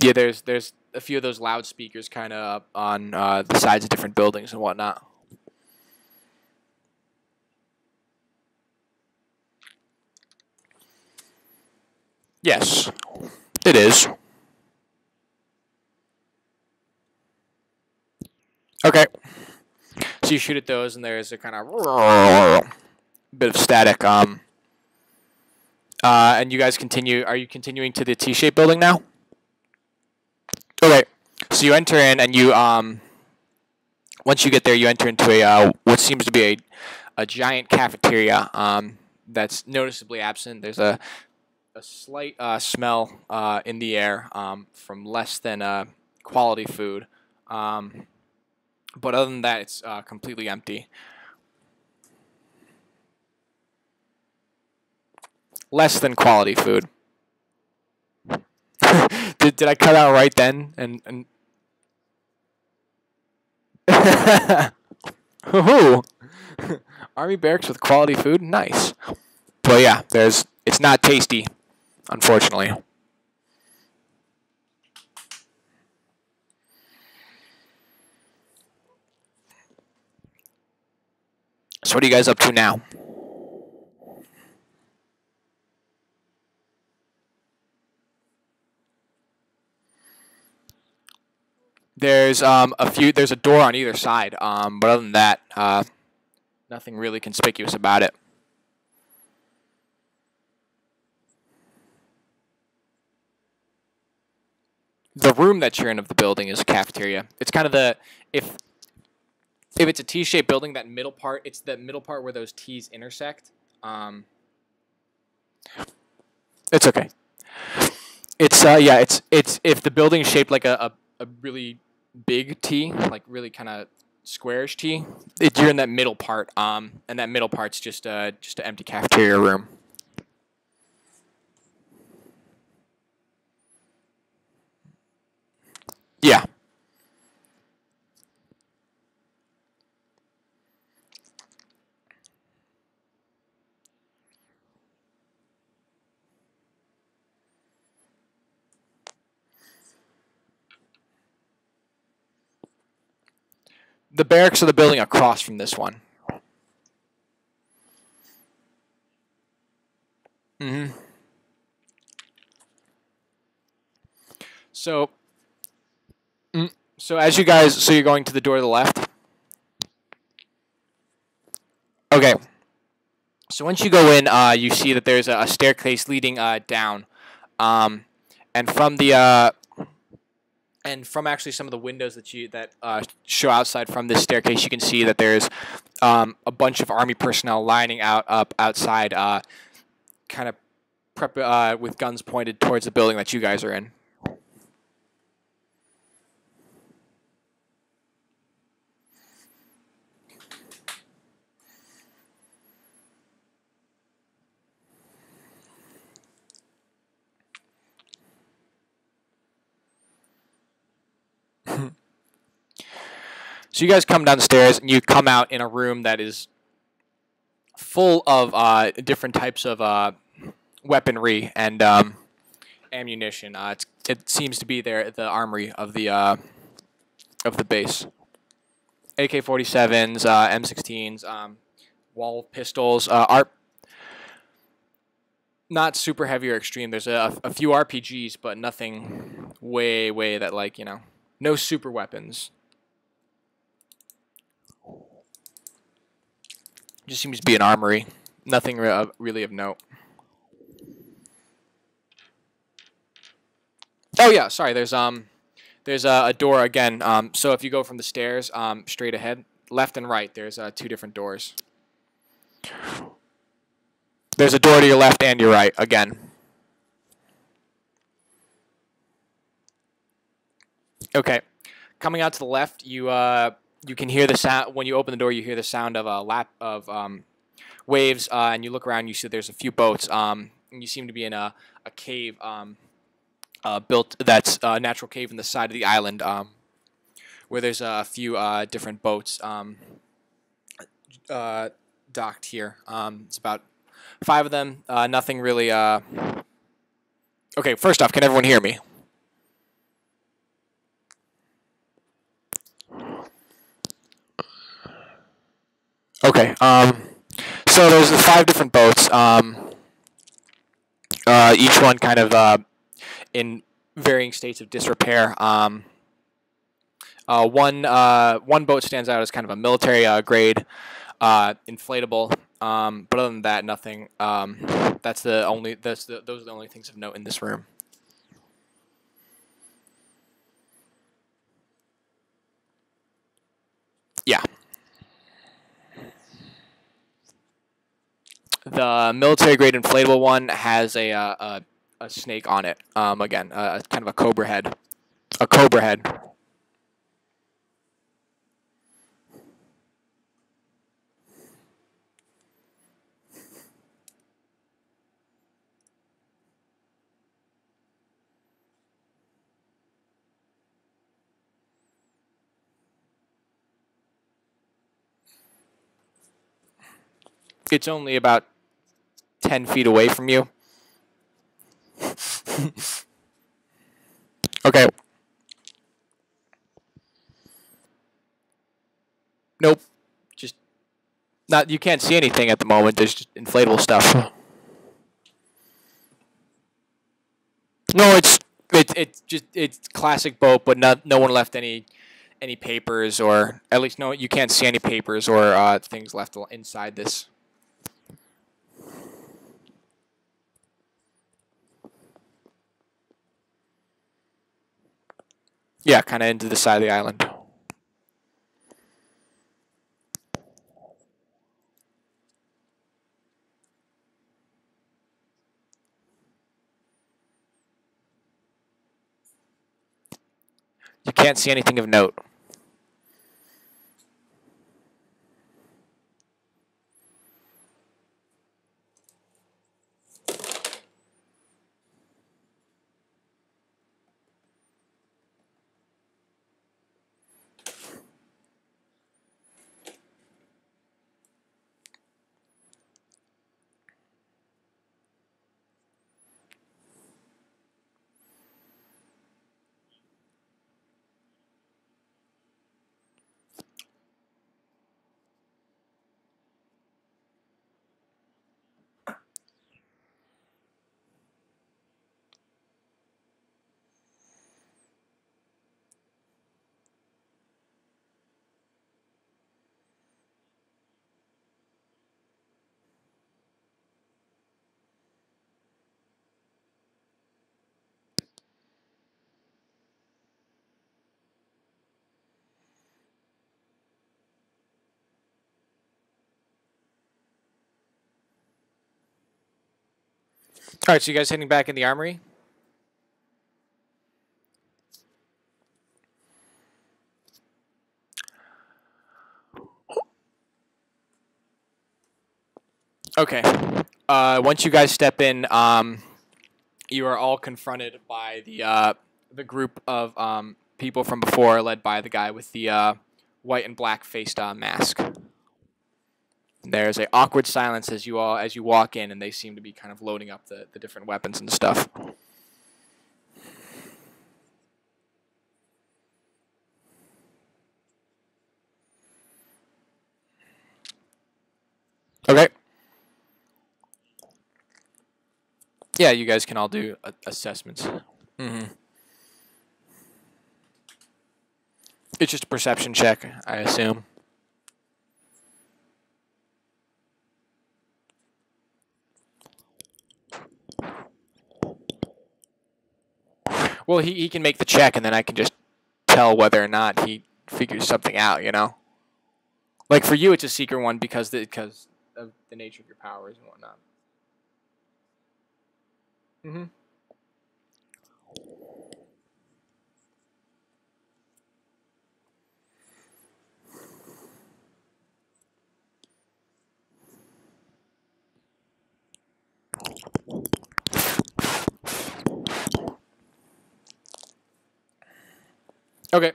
a few of those loudspeakers kind of up on the sides of different buildings and whatnot. Yes, it is. Okay. So you shoot at those, and there's a kind of bit of static. And you guys continue. Are you continuing to the T-shaped building now? Okay. So you enter in, and you once you get there, you enter into a what seems to be a giant cafeteria that's noticeably absent. There's a slight smell in the air from less than quality food. But other than that, it's completely empty. Less than quality food. did I cut out right then? And Hoo-hoo. Army barracks with quality food? Nice. But yeah, it's not tasty, unfortunately. So what are you guys up to now? There's there's a door on either side, but other than that, nothing really conspicuous about it. The room that you're in of the building is a cafeteria. It's kind of if it's a T-shaped building, that middle part, it's the middle part where those T's intersect. It's okay. It's it's if the building is shaped like a really big T, like really kind of squarish T, you're in that middle part. And that middle part's just an empty cafeteria room. Yeah. The barracks are the building across from this one. Mm-hmm. So, as you guys, so you're going to the door to the left. Okay. So once you go in, you see that there's a staircase leading down, and from the and from actually some of the windows that show outside from this staircase, you can see that there's a bunch of army personnel lining up outside, kind of with guns pointed towards the building that you guys are in. So you guys come downstairs and you come out in a room that is full of different types of weaponry and ammunition. It seems to be the armory of the base. AK-47s, M16s, wall pistols, not super heavy or extreme. There's a few RPGs, but nothing way that no super weapons. Just seems to be an armory. Nothing really of note. Oh yeah, sorry. There's a door again. So if you go from the stairs straight ahead, left and right, there's two different doors. There's a door to your left and your right again. Okay, coming out to the left, you can hear the sound when you open the door. You hear the sound of a lap of waves, and you look around. You see there's a few boats. And you seem to be in a cave built. That's a natural cave in the side of the island, where there's a few different boats docked here. It's about 5 of them. Nothing really. Okay, first off, can everyone hear me? Okay. So there's 5 different boats. Each one kind of in varying states of disrepair. One boat stands out as kind of a military grade inflatable. But other than that, nothing. Those are the only things of note in this room. Yeah. The military grade inflatable one has a snake on it. Again, kind of a cobra head. A cobra head. It's only about 10 feet away from you. Okay. Nope. Just not. You can't see anything at the moment. There's just inflatable stuff. No, it's classic boat, but no one left any papers, or at least no, you can't see any papers or things left inside this. Yeah, kind of into the side of the island. You can't see anything of note. All right, so you guys heading back in the armory? Okay. Once you guys step in, you are all confronted by the group of people from before, led by the guy with the white and black faced mask. There's a awkward silence as you walk in, and they seem to be kind of loading up the different weapons and stuff. Okay. Yeah, you guys can all do assessments. Mm-hmm. It's just a perception check, I assume. Well, he can make the check, and then I can just tell whether or not he figures something out, you know? Like, for you, it's a secret one because of the nature of your powers and whatnot. Mm-hmm. Okay.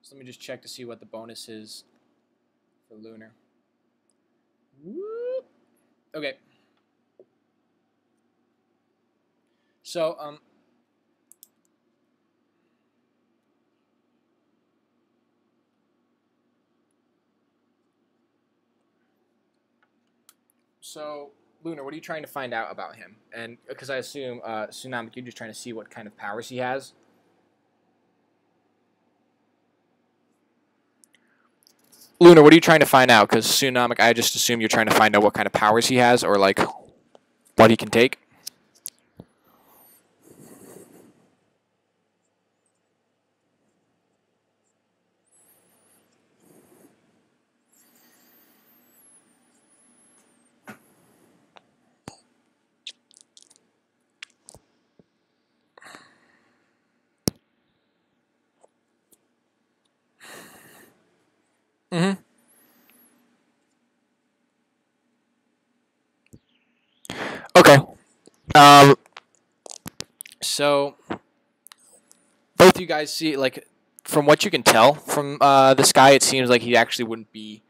So let me just check to see what the bonus is for Lunar. Whoop. Okay. So Lunar, what are you trying to find out about him? And because I assume Tsunami, you're just trying to see what kind of powers he has. Luna, what are you trying to find out? Because Tsunomic, I just assume you're trying to find out what kind of powers he has, or like what he can take. Mm-hmm. Okay. Um. So both you guys see, like, from what you can tell from the sky, it seems like he actually wouldn't be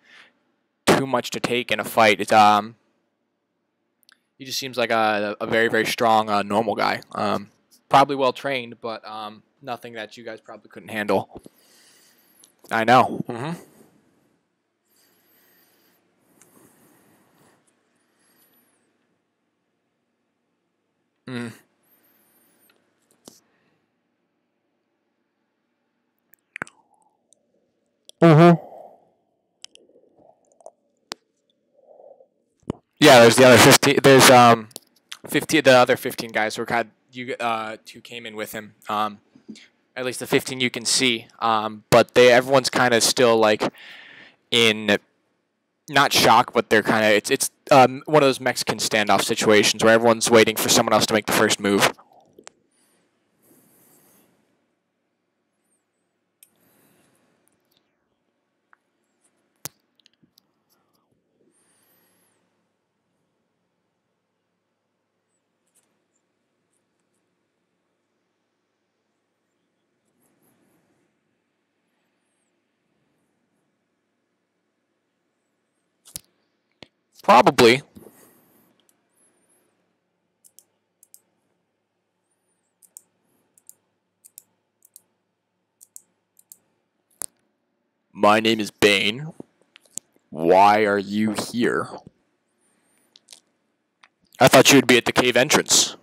too much to take in a fight. He just seems like a very very strong normal guy. Probably well trained, but nothing that you guys probably couldn't handle. I know. Mm-hmm. Mm. Mm-hmm. Yeah, there's the other 15. There's 15. The other 15 guys who had you two came in with him. At least the 15 you can see. But everyone's kind of still like in not shock, but they're kind of it's one of those Mexican standoff situations where everyone's waiting for someone else to make the first move. Probably. My name is Bane. Why are you here? I thought you would be at the cave entrance.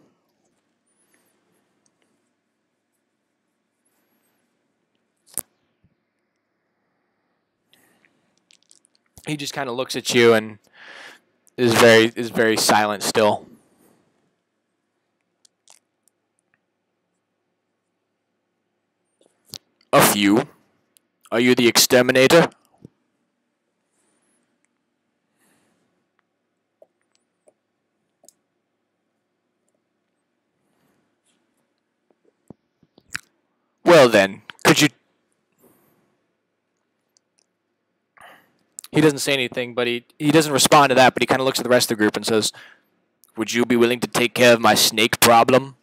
He just kind of looks at you and is very silent still. A few. Are you the exterminator? Well then, could you... He doesn't say anything, but he doesn't respond to that, but he kind of looks at the rest of the group and says, would you be willing to take care of my snake problem?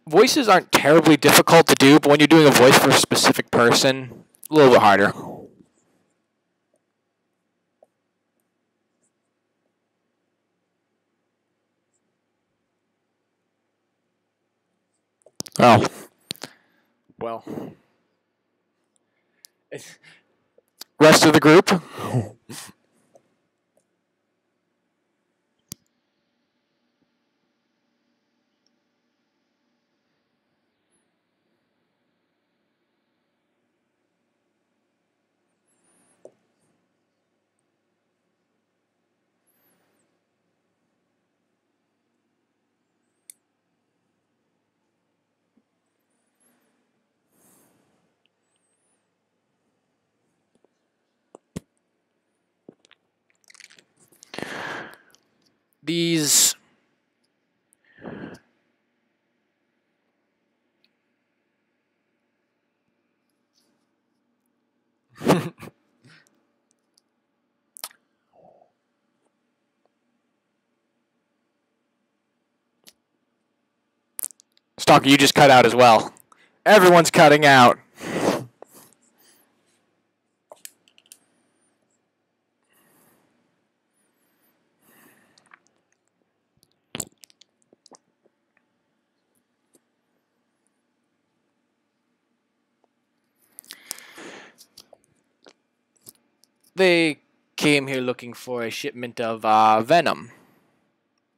Voices aren't terribly difficult to do, but when you're doing a voice for a specific person, a little bit harder. Oh. Well. Rest of the group? These... Stalker, you just cut out as well. Everyone's cutting out. They came here looking for a shipment of venom.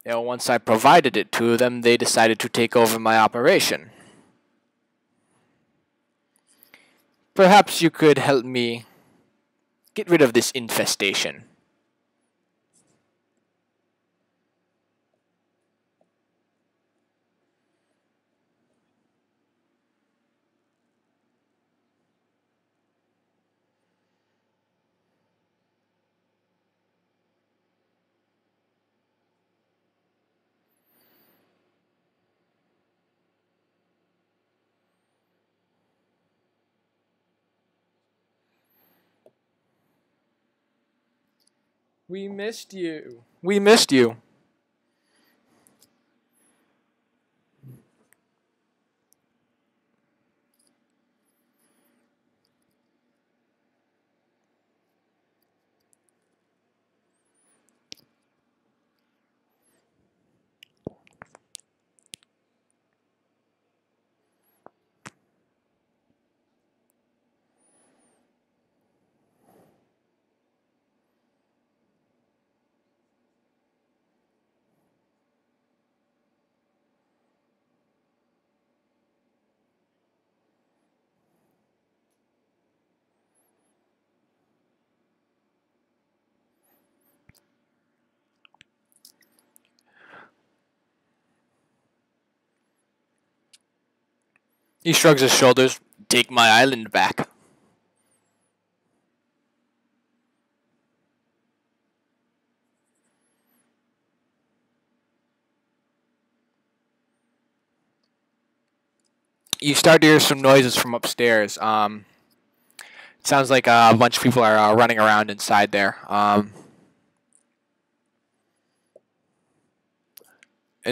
Once I provided it to them, they decided to take over my operation. Perhaps you could help me get rid of this infestation. We missed you. We missed you. He shrugs his shoulders. Take my island back. You start to hear some noises from upstairs. It sounds like a bunch of people are running around inside there. And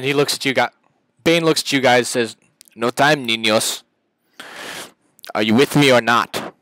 he looks at you guys. Bane looks at you guys and says, No time, niños. Are you with me or not?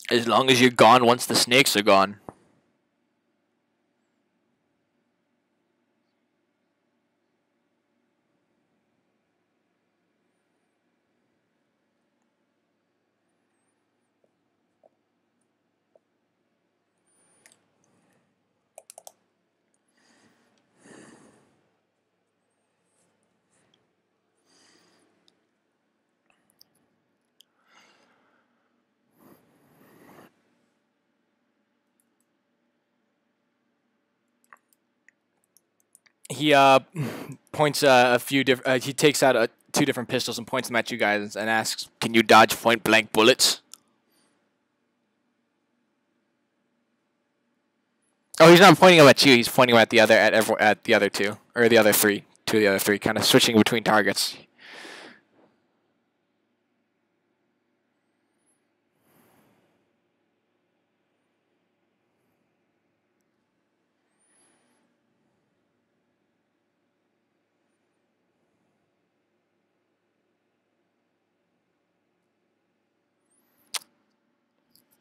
As long as you're gone once the snakes are gone. He points a few different. He takes out two different pistols and points them at you guys and asks, "Can you dodge point blank bullets?" Oh, he's not pointing them at you. He's pointing them at the other two or the other three. Two of the other three, kind of switching between targets.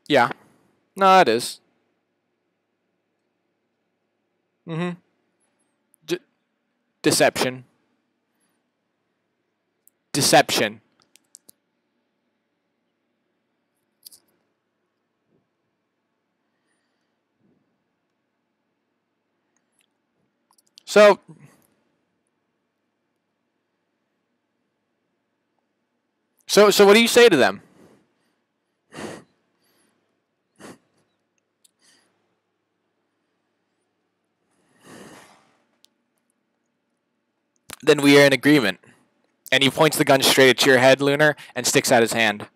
Yeah. No, it is. Mm-hmm. Deception. Deception. So what do you say to them? Then we are in agreement. And he points the gun straight at your head, Lunar, and sticks out his hand.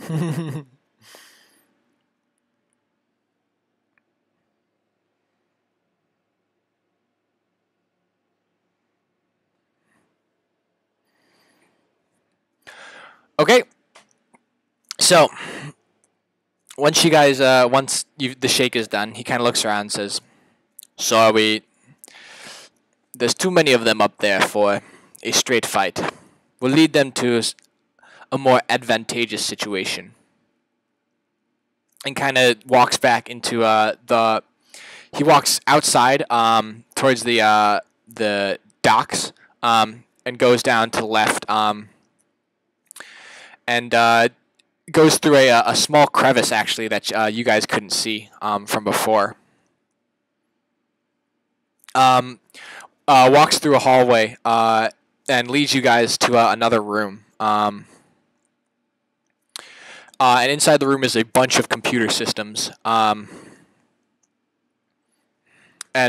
He, Okay. So once you guys, the shake is done, he kind of looks around and says, "Sorry, there's too many of them up there for a straight fight. We'll lead them to a more advantageous situation." And kind of walks back into the. He walks outside towards the docks and goes down to the left and goes through a small crevice actually that you guys couldn't see from before. Walks through a hallway and leads you guys to another room. And inside the room is a bunch of computer systems and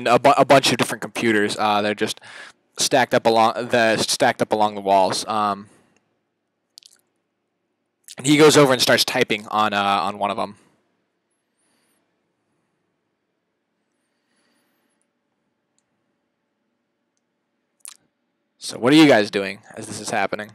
a bunch of different computers. They're just stacked up along the walls. And he goes over and starts typing on one of them. So what are you guys doing as this is happening?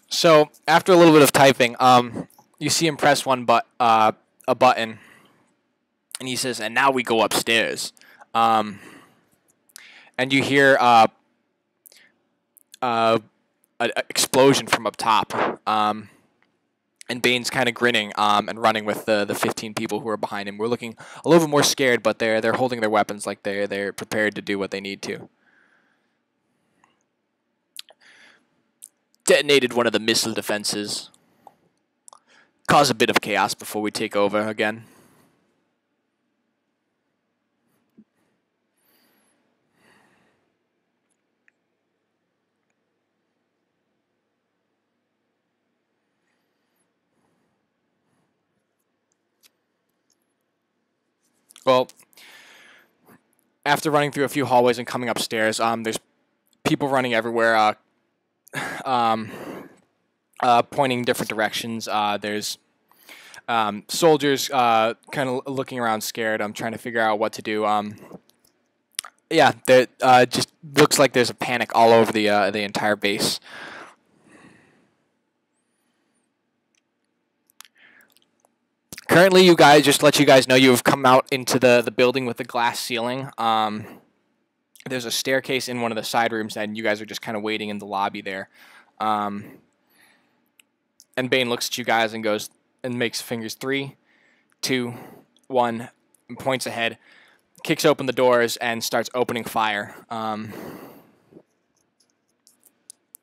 So after a little bit of typing, you see him press a button, and he says, "And now we go upstairs." And you hear an explosion from up top. And Bane's kind of grinning and running with the 15 people who are behind him. We're looking a little bit more scared, but they're holding their weapons like they're prepared to do what they need to. Detonated one of the missile defenses. Cause a bit of chaos before we take over again. Well, after running through a few hallways and coming upstairs, there's people running everywhere, pointing different directions. There's soldiers kind of looking around scared. I'm trying to figure out what to do. Yeah, there just looks like there's a panic all over the entire base. Currently, you guys, just to let you guys know, you have come out into the building with the glass ceiling. There's a staircase in one of the side rooms, and you guys are just kind of waiting in the lobby there. And Bane looks at you guys and goes and makes fingers 3, 2, 1, and points ahead, kicks open the doors, and starts opening fire. Damn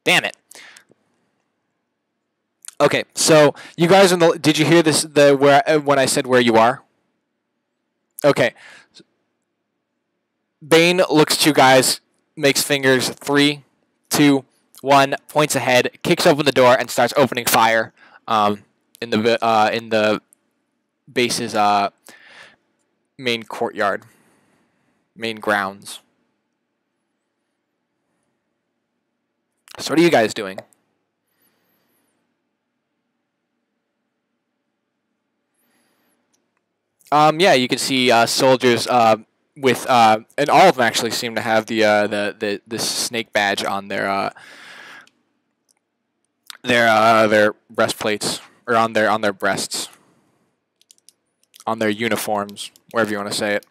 it. Okay, so you guys did you hear this when I said where you are? Okay. Bane looks at you guys, makes fingers 3, 2, 1, points ahead, kicks open the door, and starts opening fire in the base's main courtyard, main grounds. So what are you guys doing? Yeah, you can see soldiers with and all of them actually seem to have the snake badge on their breastplates, or on their breasts, on their uniforms, wherever you want to say it.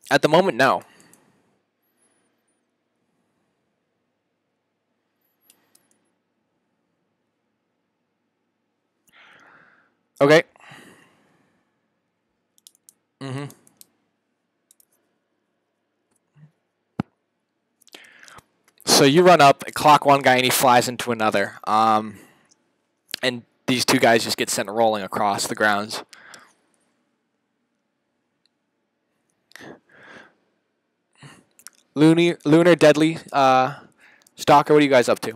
At the moment, no. Okay. So you run up, clock one guy, and he flies into another. And these two guys just get sent rolling across the grounds. Lunar, Deadly, Stalker, what are you guys up to?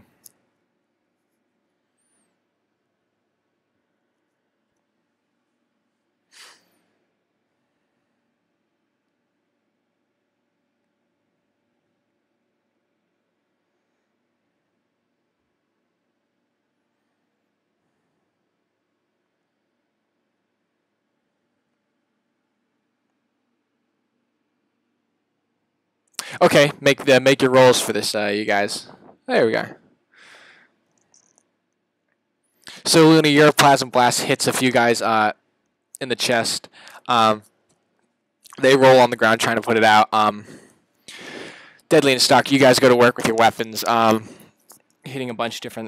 Okay, make your rolls for this, you guys. There we go. So Luna, your plasma blast hits a few guys in the chest. They roll on the ground trying to put it out. Deadly and Stock, you guys go to work with your weapons, hitting a bunch of different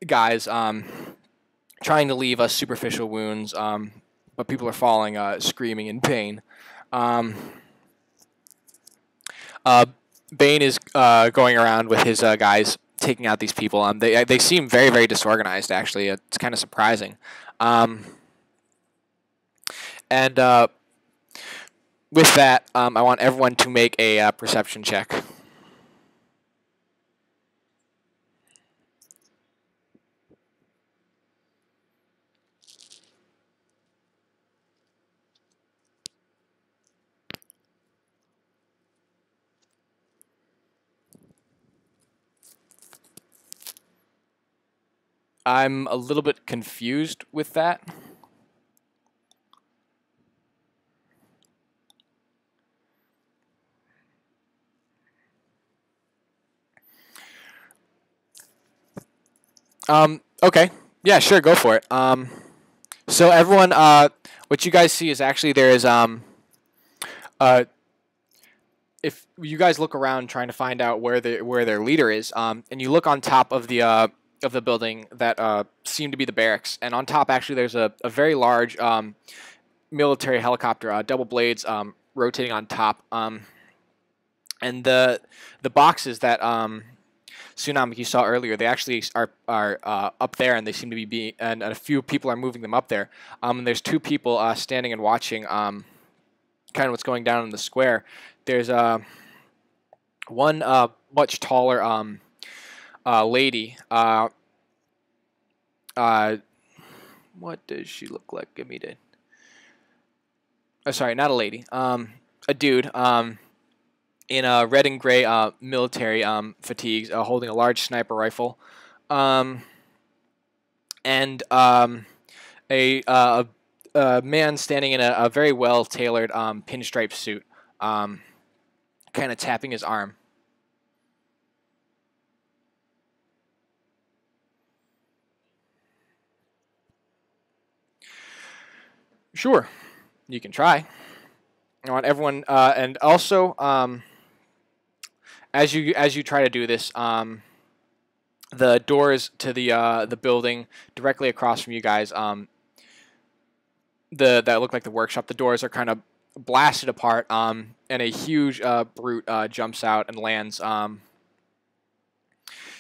guys, trying to leave us superficial wounds, but people are falling, screaming in pain. Bane is going around with his guys, taking out these people. They seem very, very disorganized, actually. It's kind of surprising. And with that, I want everyone to make a perception check. I'm a little bit confused with that. Okay. Yeah, sure, go for it. So everyone, what you guys see is actually there is, if you guys look around trying to find out where their leader is, and you look on top of the building that seem to be the barracks, and on top actually there's a very large military helicopter, double blades, rotating on top, and the boxes that Tsunami you saw earlier, they actually are up there, and they seem to be and a few people are moving them up there. And there's two people standing and watching kind of what's going down in the square. There's one much taller lady. What does she look like? Give me the. Oh, sorry, not a lady. A dude. In a red and gray military fatigues, holding a large sniper rifle, and a man standing in a very well tailored pinstripe suit, kind of tapping his arm. Sure, you can try. I want everyone, and also, as you try to do this, the doors to the building directly across from you guys, that look like the workshop, the doors are kind of blasted apart, and a huge brute jumps out and lands.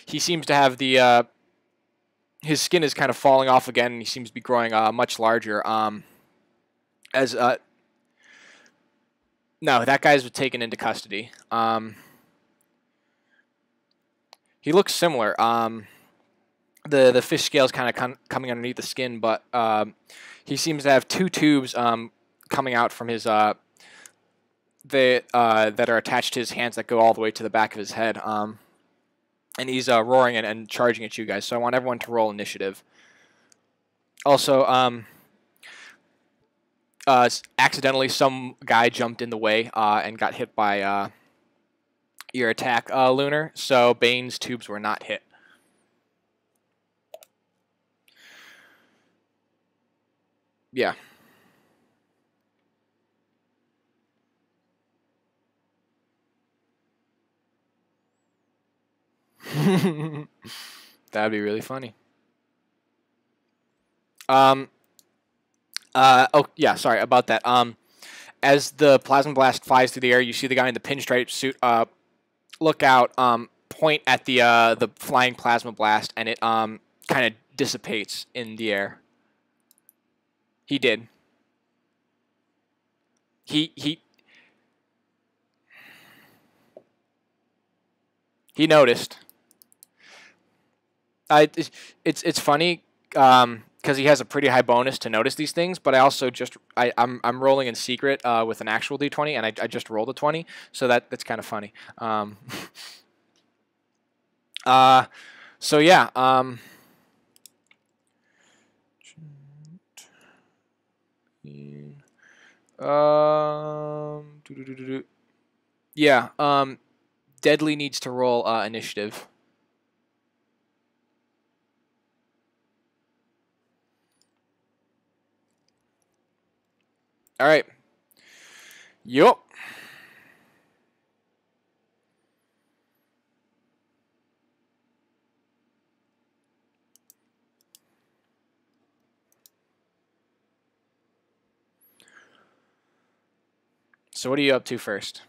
He seems to have his skin is kind of falling off again, and he seems to be growing much larger. No, that guy's taken into custody. He looks similar. The fish scales kind of coming underneath the skin, but he seems to have two tubes coming out from his that are attached to his hands that go all the way to the back of his head. And he's roaring and charging at you guys. So I want everyone to roll initiative. Also, accidentally, some guy jumped in the way and got hit by your attack, Lunar. So Bane's tubes were not hit. Yeah. That'd be really funny. Oh yeah, sorry about that. As the plasma blast flies through the air, you see the guy in the pinstripe suit look out, point at the flying plasma blast, and it kind of dissipates in the air. He did. He noticed. It's funny because he has a pretty high bonus to notice these things, but I also I'm rolling in secret with an actual d20, and I just rolled a 20, so that's kind of funny. So yeah. Yeah. Deadly needs to roll initiative. All right. Yup. So what are you up to first?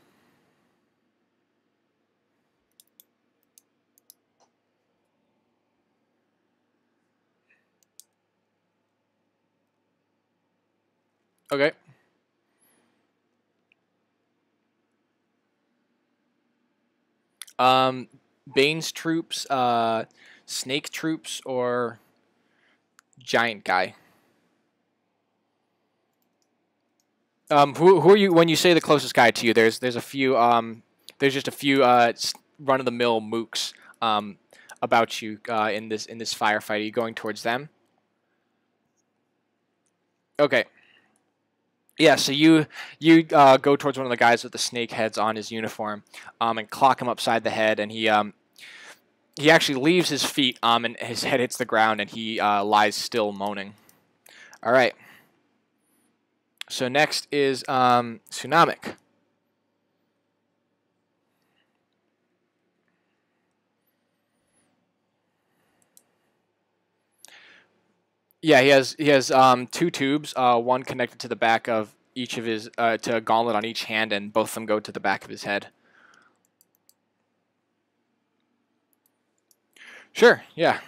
Okay. Bane's troops, Snake troops, or giant guy? Who are you when you say the closest guy to you? There's a few there's just a few run of the mill mooks about you in this firefight. Are you going towards them? Okay. Yeah, so you go towards one of the guys with the snake heads on his uniform, and clock him upside the head, and he actually leaves his feet, and his head hits the ground, and he lies still, moaning. All right. So next is Tsunamic. Yeah, he has two tubes, one connected to the back of each of his to a gauntlet on each hand, and both of them go to the back of his head. Sure. Yeah.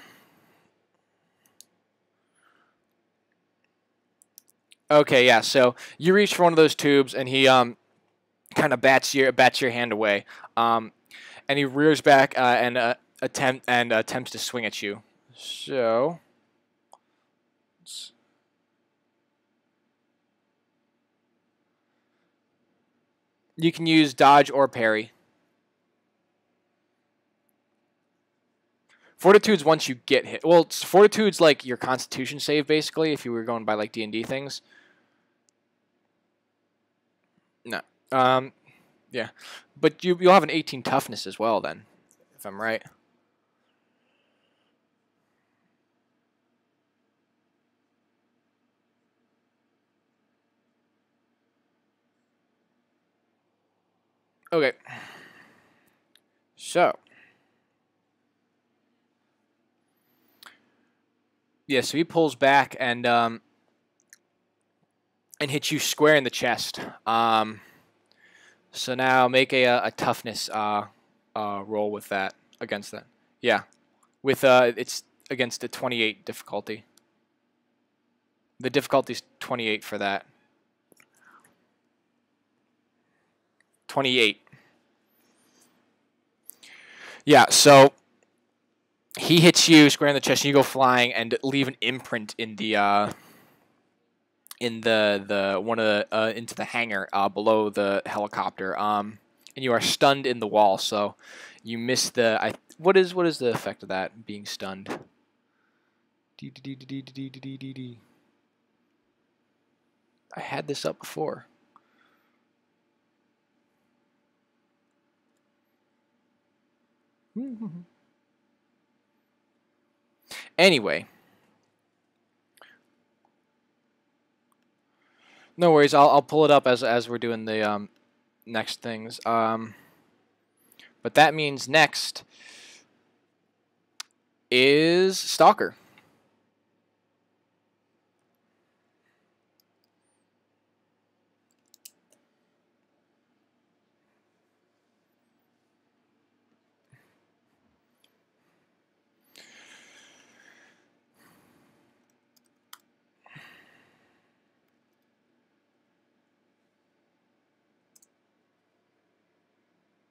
Okay. Yeah. So you reach for one of those tubes, and he kind of bats your hand away, and he rears back and attempts to swing at you. So you can use dodge or parry. Fortitude's once you get hit. Well, Fortitude's like your Constitution save, basically, if you were going by like D&D things. No. Yeah. But you'll have an 18 toughness as well then, if I'm right. Okay. So. Yeah, so he pulls back and hits you square in the chest. So now make a toughness roll with that against that. Yeah, with it's against the 28 difficulty. The difficulty's 28 for that. 28. Yeah, so he hits you square in the chest, and you go flying and leave an imprint in the one of the into the hangar below the helicopter. And you are stunned in the wall, so you miss the. What is the effect of that? Being stunned. I had this up before. Anyway. No worries. I'll pull it up as we're doing the next things. But that means next is Stalker.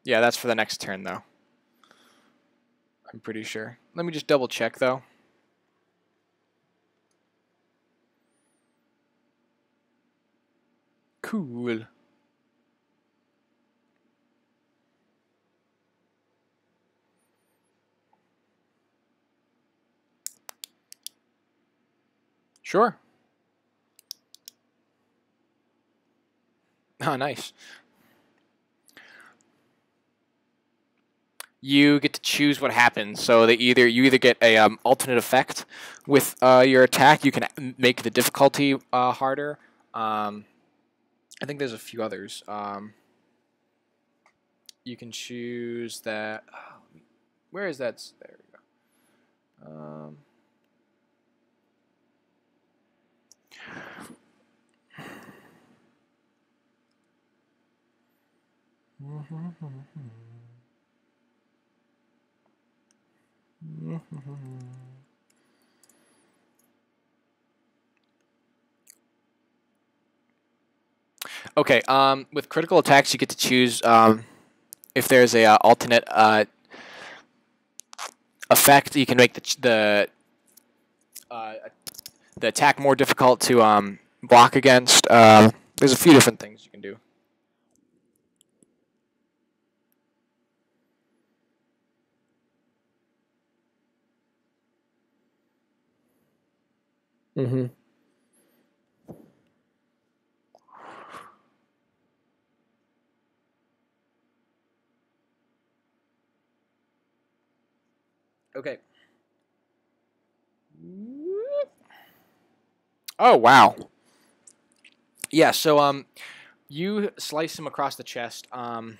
Yeah, that's for the next turn, though. I'm pretty sure. Let me just double check, though. Cool. Sure. Oh, nice. You get to choose what happens. So you either get a alternate effect with your attack. You can make the difficulty harder. I think there's a few others. You can choose that. Where is that? There we go. Okay. With critical attacks, you get to choose if there's a alternate effect. You can make the attack more difficult to block against. There's a few different things you can do. Mm-hmm. Okay. Oh wow. Yeah. So you slice him across the chest. And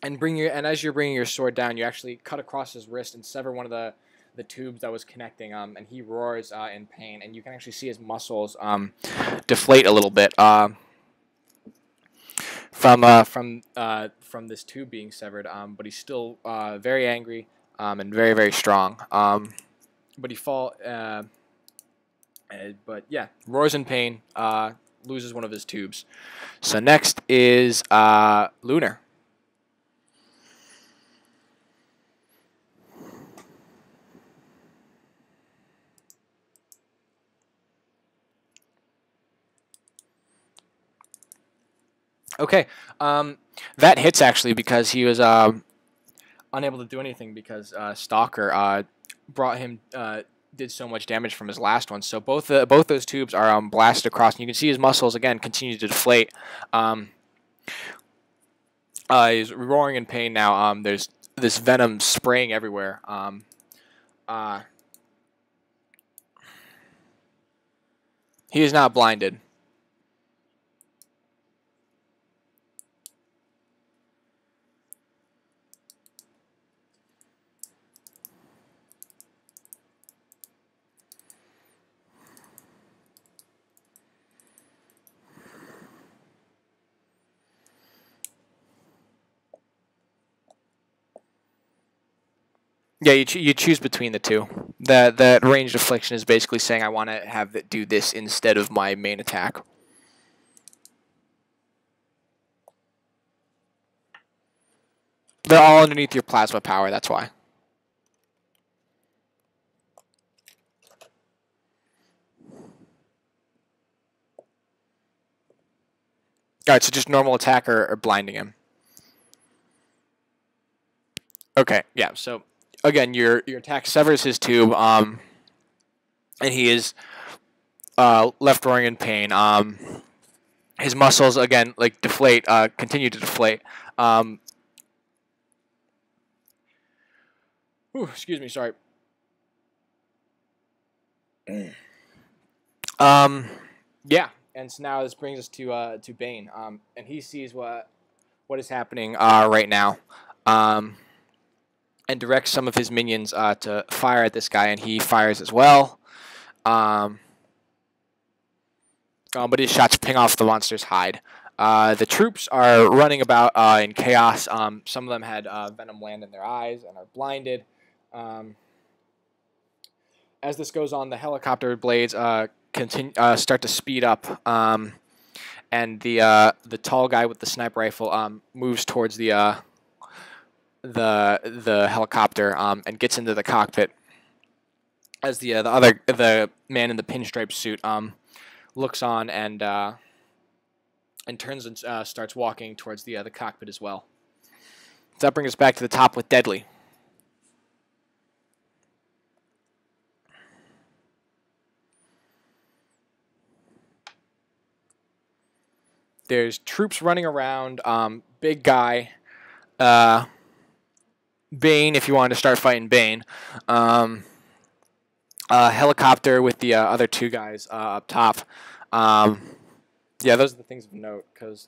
as you're bringing your sword down, you actually cut across his wrist and sever one of the tubes that was connecting. And he roars in pain, and you can actually see his muscles deflate a little bit from this tube being severed. But he's still very angry and very very strong. But he fall. But yeah, roars in pain. Loses one of his tubes. So next is Lunar. Okay, that hits actually because he was unable to do anything because Stalker brought him did so much damage from his last one. So both those tubes are blasted across, and you can see his muscles again continue to deflate. He's roaring in pain now. There's this venom spraying everywhere. He is not blinded. Yeah, you choose between the two. That ranged affliction is basically saying I want to have it do this instead of my main attack. They're all underneath your plasma power. That's why. All right, so just normal attack or blinding him. Okay, yeah. So again, your attack severs his tube, and he is left roaring in pain. His muscles again like deflate, continue to deflate. Excuse me, sorry. Yeah, and so now this brings us to Bane. And he sees what is happening right now. And directs some of his minions to fire at this guy, and he fires as well. But his shots ping off the monster's hide. The troops are running about in chaos. Some of them had venom land in their eyes and are blinded. As this goes on, the helicopter blades start to speed up. and the tall guy with the sniper rifle moves towards the helicopter and gets into the cockpit. As the man in the pinstripe suit looks on and turns and starts walking towards the cockpit as well. So that brings us back to the top with Deadly. There's troops running around. Big guy. Bane, if you wanted to start fighting Bane. Helicopter with the other two guys up top. Yeah, those are the things of note, because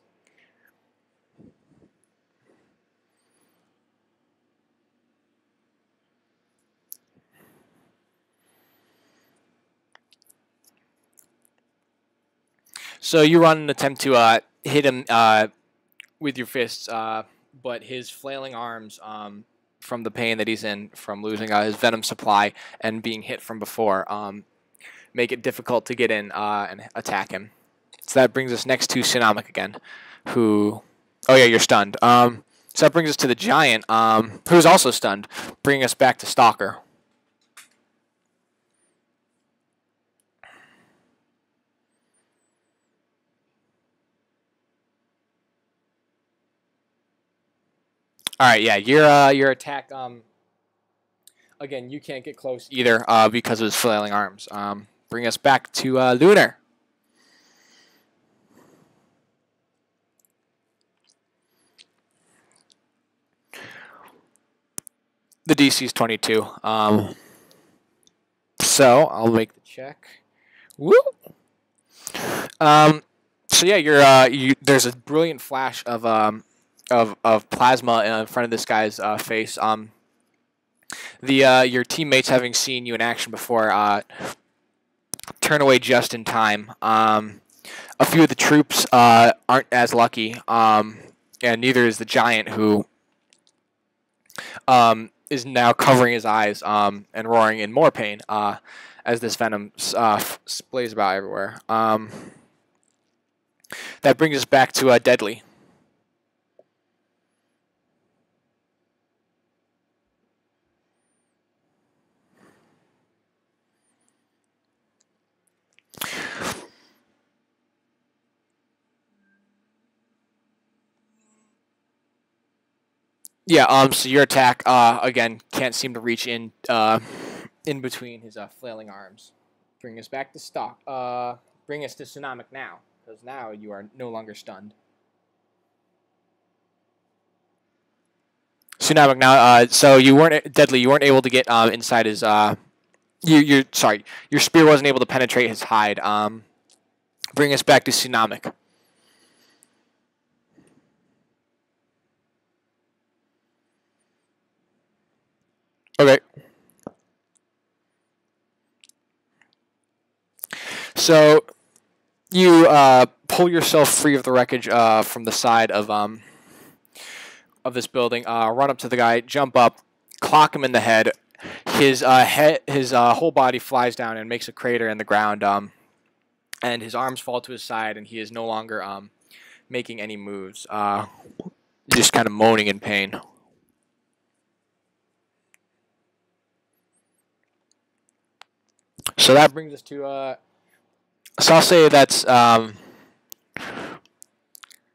so you run an attempt to hit him with your fists, but his flailing arms, from the pain that he's in from losing his venom supply and being hit from before, make it difficult to get in and attack him. So that brings us next to Tsunomic again, who... Oh yeah, you're stunned. So that brings us to the Giant, who's also stunned, bringing us back to Stalker. All right, yeah, your attack. Again, you can't get close either because of his flailing arms. Bring us back to Lunar. The DC is 22. So I'll make the check. Woo. So yeah, there's a brilliant flash of plasma in front of this guy's face. Your teammates, having seen you in action before, turn away just in time. A few of the troops aren't as lucky, and neither is the Giant, who is now covering his eyes and roaring in more pain as this venom splays about everywhere. That brings us back to Deadly. Yeah, so your attack, again, can't seem to reach in between his flailing arms. Bring us back to stock. Bring us to Tsunomic now, because now you are no longer stunned. Tsunomic now, so you weren't... Deadly, you weren't able to get inside his... sorry, your spear wasn't able to penetrate his hide. Bring us back to Tsunomic. Okay. So you pull yourself free of the wreckage from the side of this building. Run up to the guy, jump up, clock him in the head. His whole body flies down and makes a crater in the ground. And his arms fall to his side, and he is no longer making any moves. Just kind of moaning in pain. So that brings us to... so I'll say that's...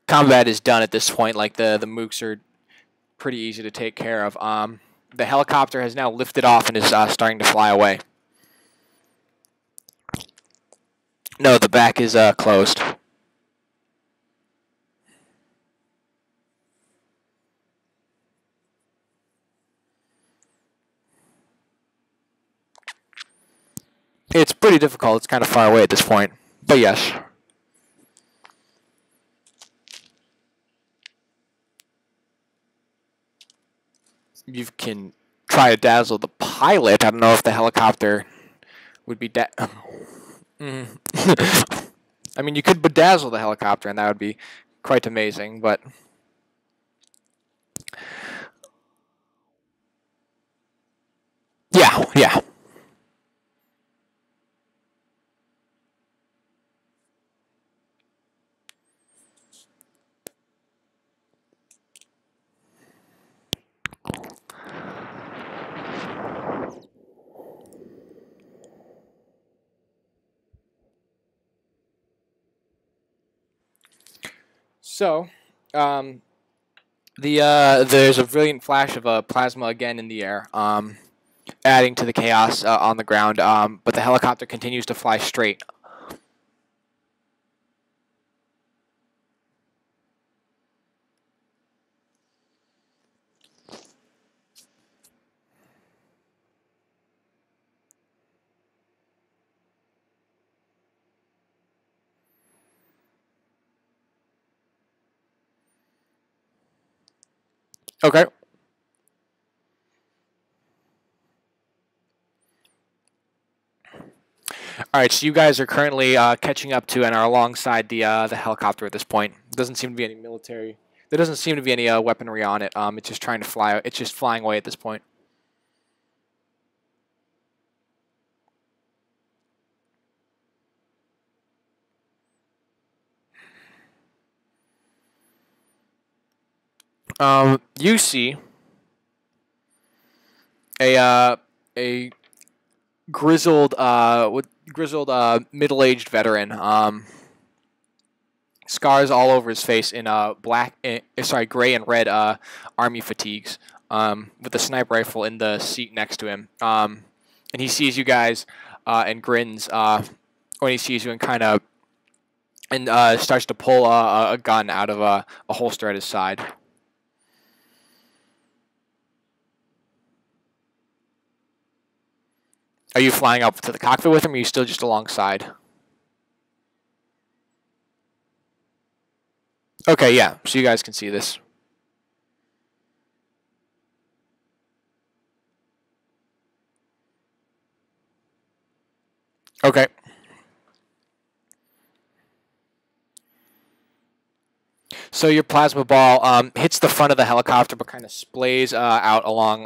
combat is done at this point. Like, the mooks are pretty easy to take care of. The helicopter has now lifted off and is starting to fly away. No, the back is closed. It's pretty difficult. It's kind of far away at this point. But yes. You can try to dazzle the pilot. I don't know if the helicopter would be... I mean, you could bedazzle the helicopter, and that would be quite amazing, but... Yeah. So, there's a brilliant flash of plasma again in the air, adding to the chaos on the ground. But the helicopter continues to fly straight. Okay. All right, so you guys are currently catching up to and are alongside the helicopter at this point. Doesn't seem to be any military. There doesn't seem to be any weaponry on it. It's just trying to fly. It's just flying away at this point. You see a grizzled middle-aged veteran. Scars all over his face in gray and red army fatigues. With a sniper rifle in the seat next to him. And he sees you guys and grins when he sees you and starts to pull a gun out of a holster at his side. Are you flying up to the cockpit with him, or are you still just alongside? Okay, yeah, so you guys can see this. Okay. So your plasma ball hits the front of the helicopter, but kind of splays out along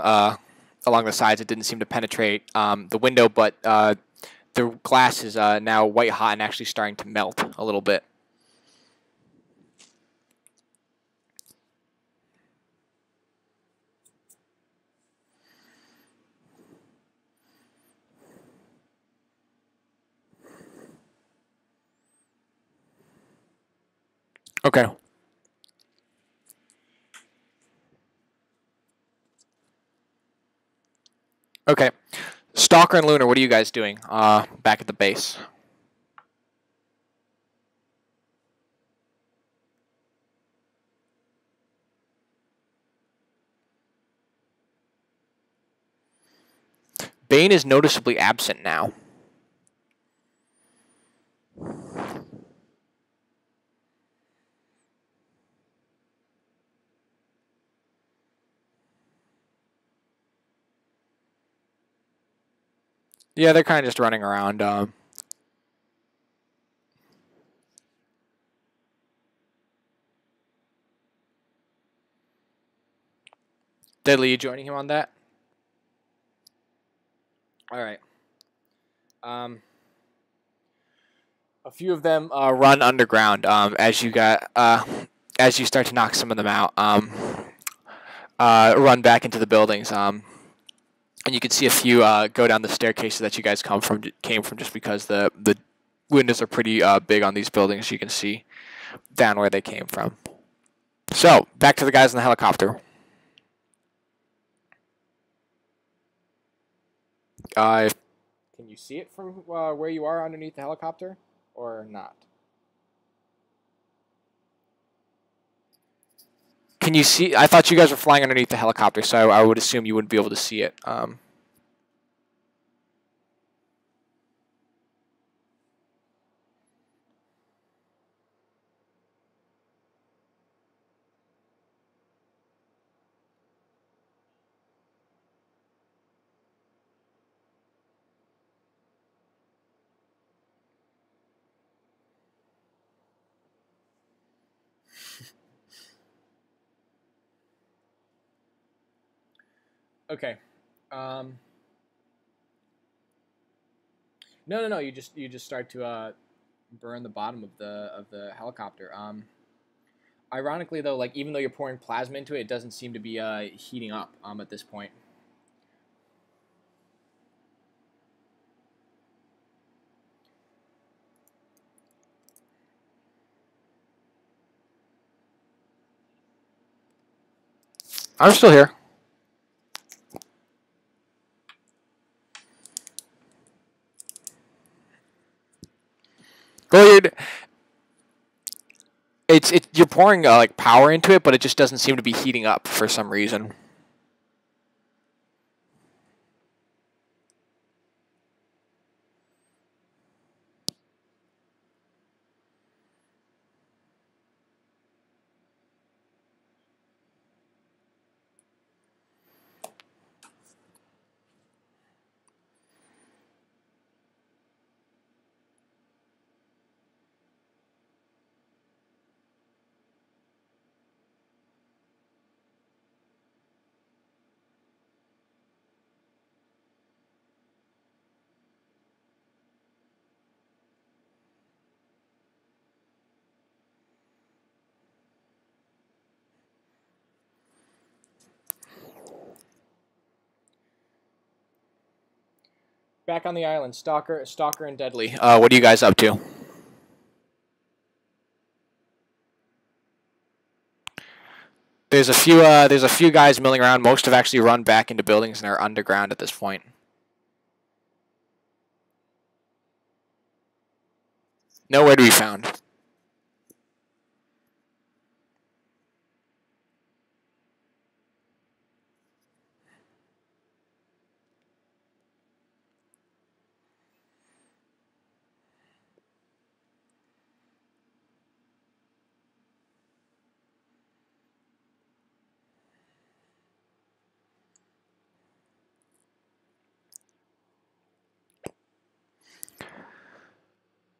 the sides. It didn't seem to penetrate the window, but the glass is now white hot and actually starting to melt a little bit. Okay. Okay. Stalker and Lunar, what are you guys doing back at the base? Bane is noticeably absent now. Yeah, they're kind of just running around. Deadly, you joining him on that? All right. A few of them run underground as you start to knock some of them out. Run back into the buildings. And you can see a few go down the staircases that you guys came from just because the windows are pretty big on these buildings. You can see down where they came from. So back to the guys in the helicopter. Can you see it from where you are underneath the helicopter, or not? Can you see? I thought you guys were flying underneath the helicopter, so I would assume you wouldn't be able to see it. Okay. No. You just start to burn the bottom of the helicopter. Ironically, though, like even though you're pouring plasma into it, it doesn't seem to be heating up at this point. I'm still here. Well, you're pouring like power into it, but it just doesn't seem to be heating up for some reason. Back on the island, Stalker, and Deadly. What are you guys up to? There's a few guys milling around. Most have actually run back into buildings and are underground at this point. Nowhere to be found.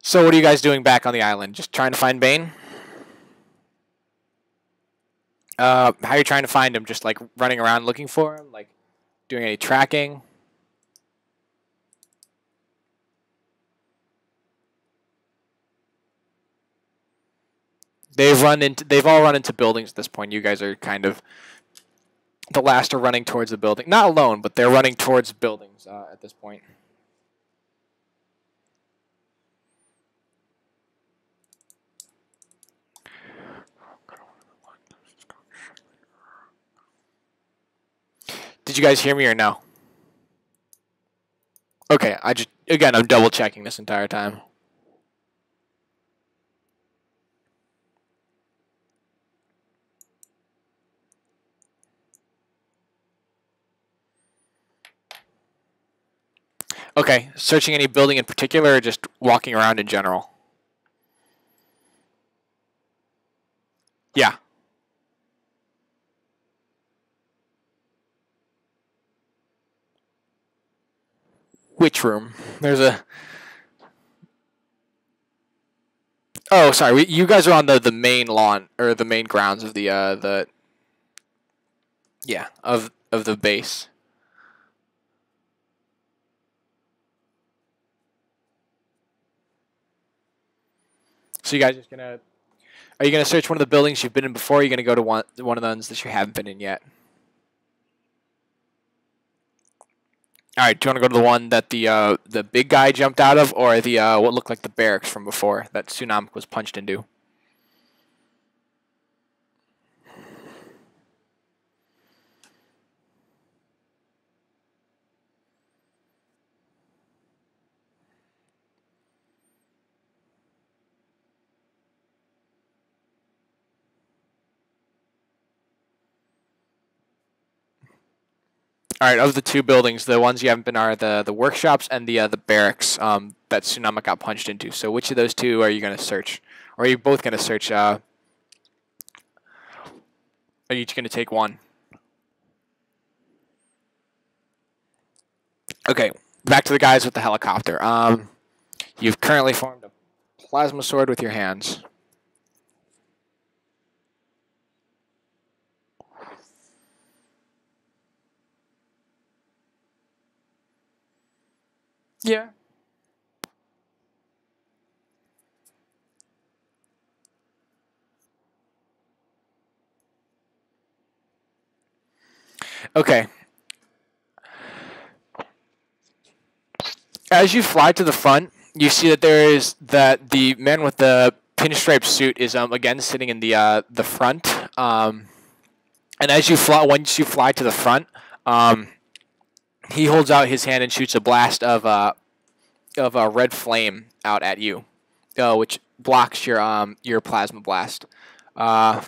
So what are you guys doing back on the island? Just trying to find Bane? How are you trying to find him? Just like running around looking for him? Like doing any tracking? They've all run into buildings at this point. You guys are kind of the last are running towards the building. Not alone, but they're running towards buildings at this point. Did you guys hear me or no? Okay, I'm double checking this entire time. Okay, searching any building in particular or just walking around in general? Yeah. Which room? There's a... Oh, sorry. You guys are on the main lawn or the main grounds of the of the base. So you guys are you gonna search one of the buildings you've been in before? Or are you gonna go to one of the ones that you haven't been in yet? All right. Do you want to go to the one that the big guy jumped out of, or the what looked like the barracks from before that Tsunami was punched into? All right, of the two buildings, the ones you haven't been are the workshops and the barracks that Tsunami got punched into. So which of those two are you going to search? Or are you both going to search? Are you each going to take one? Okay, back to the guys with the helicopter. You've currently formed a plasma sword with your hands. Yeah. Okay. As you fly to the front, you see that the man with the pinstripe suit is again sitting in the front. And as you fly, once you fly to the front, he holds out his hand and shoots a blast of a red flame out at you, which blocks your plasma blast. So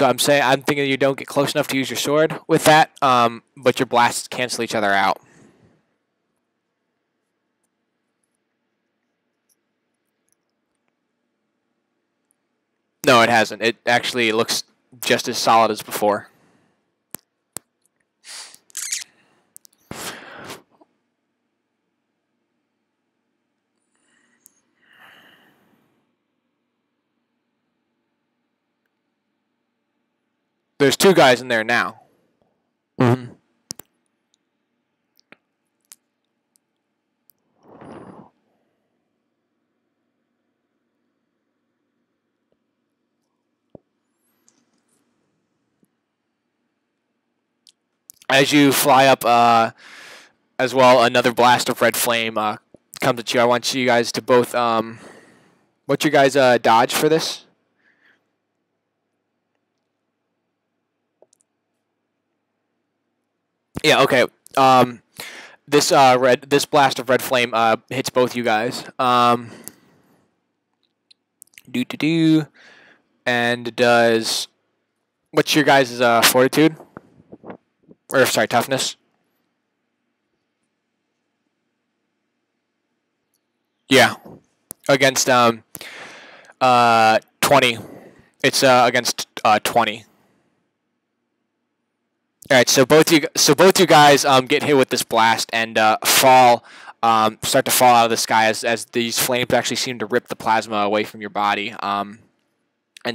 I'm thinking you don't get close enough to use your sword with that, but your blasts cancel each other out. No, it hasn't. It actually looks just as solid as before. There's 2 guys in there now. Mm-hmm. As you fly up, as well, another blast of red flame comes at you. I want you guys to both. What's your guys' dodge for this? Yeah. Okay. This blast of red flame hits both you guys. And does what's your guys' fortitude? Or sorry, toughness. Yeah, against 20. It's against 20. All right, so both you guys get hit with this blast and start to fall out of the sky as these flames actually seem to rip the plasma away from your body and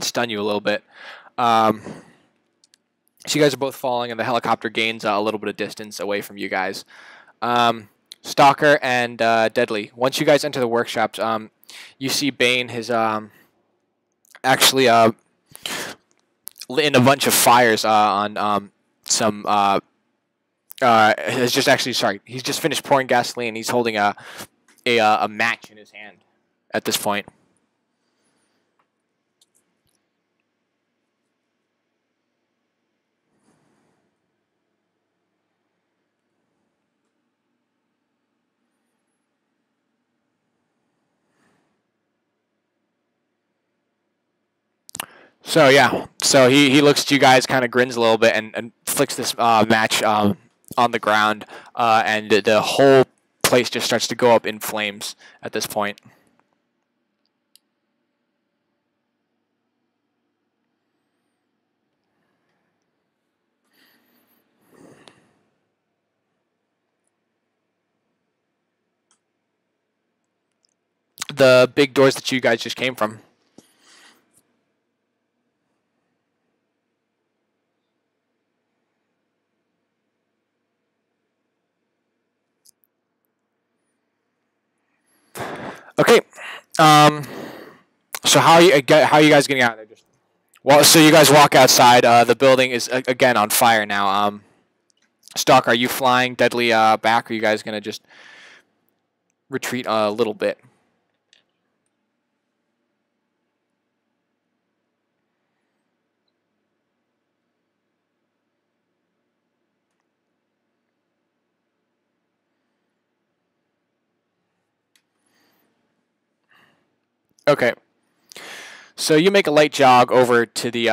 stun you a little bit. So you guys are both falling, and the helicopter gains a little bit of distance away from you guys. Stalker and Deadly. Once you guys enter the workshops, you see Bane has actually lit in a bunch of fires on some. Has just actually sorry. He's just finished pouring gasoline. He's holding a match in his hand at this point. So yeah, so he looks at you guys, kind of grins a little bit, and flicks this match on the ground, and the whole place just starts to go up in flames at this point. The big doors that you guys just came from. Okay. So how are you guys getting out of there? So you guys walk outside. The building is again on fire now. Stalk, are you flying Deadly back, or are you guys gonna just retreat a little bit? Okay. So you make a light jog over to the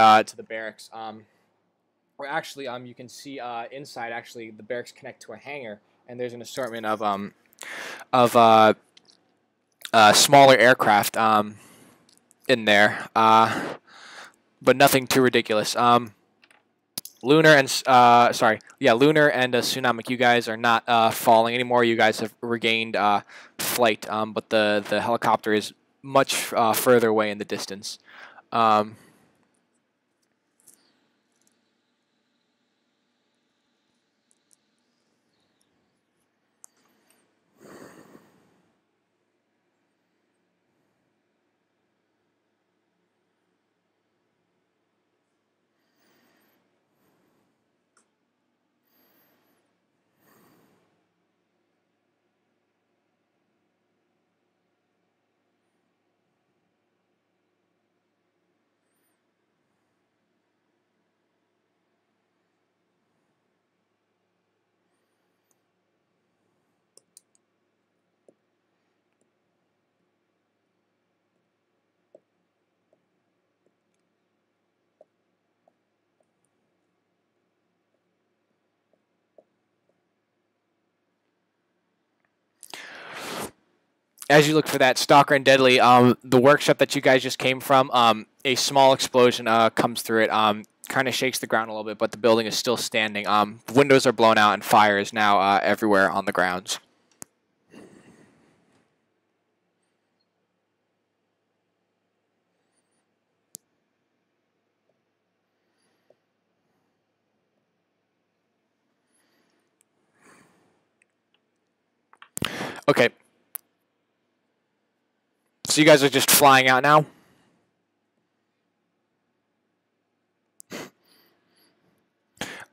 barracks. Or actually, you can see inside. Actually, the barracks connect to a hangar, and there's an assortment of smaller aircraft in there, but nothing too ridiculous. Lunar and Lunar and Tsunamic, you guys are not falling anymore. You guys have regained flight, but the helicopter is much further away in the distance. as you look for that, Stalker and Deadly, the workshop that you guys just came from, a small explosion comes through it, kind of shakes the ground a little bit, but the building is still standing. Windows are blown out, and fire is now everywhere on the grounds. Okay. So you guys are just flying out now?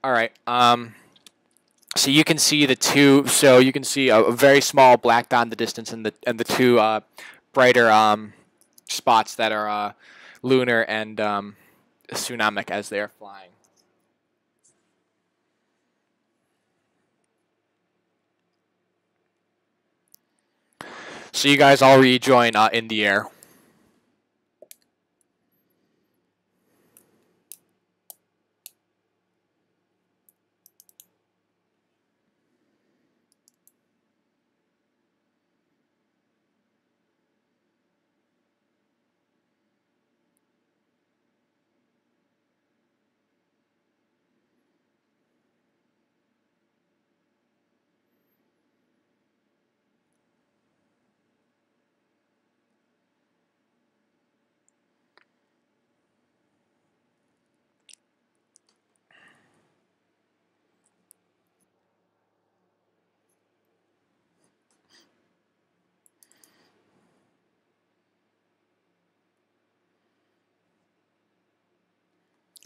All right. So you can see the two. So you can see a very small black dot in the distance, and the two brighter spots that are lunar and tsunamic as they are flying. So you guys all rejoin in the air.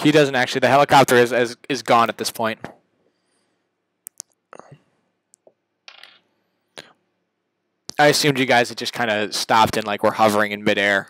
He doesn't actually. The helicopter is gone at this point. I assumed you guys had just kind of stopped and like were hovering in midair.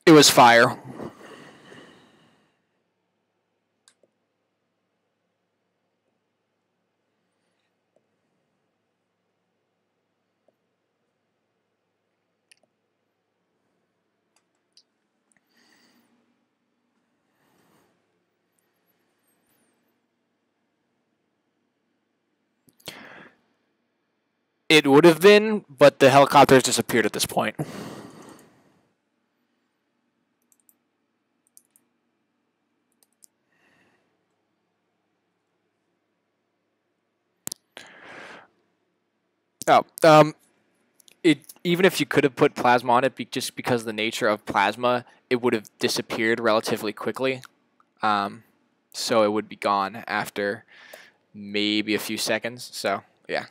It was fire. It would have been, but the helicopter has disappeared at this point. Oh, even if you could have put plasma on it, just because of the nature of plasma, it would have disappeared relatively quickly. So it would be gone after maybe a few seconds. So yeah.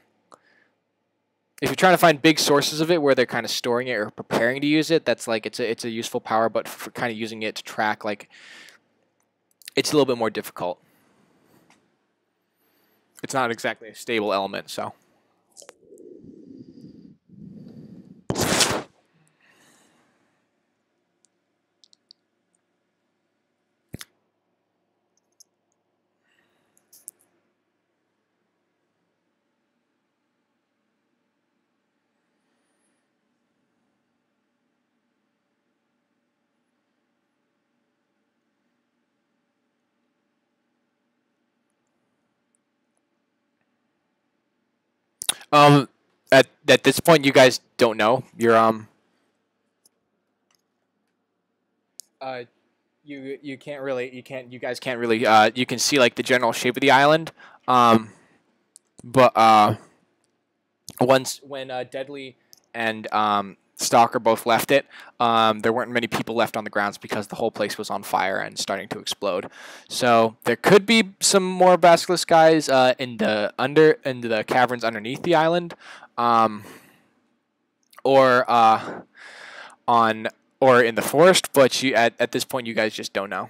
If you're trying to find big sources of it where they're kind of storing it or preparing to use it, that's like it's a useful power, but for kind of using it to track, like, it's a little bit more difficult. It's not exactly a stable element, so. At this point, you guys don't know. You're you can't really you guys can't really you can see like the general shape of the island, but when Deadly and Stalker both left it, there weren't many people left on the grounds because the whole place was on fire and starting to explode. So there could be some more basilisk guys in the caverns underneath the island, or on or in the forest, but you at this point you guys just don't know.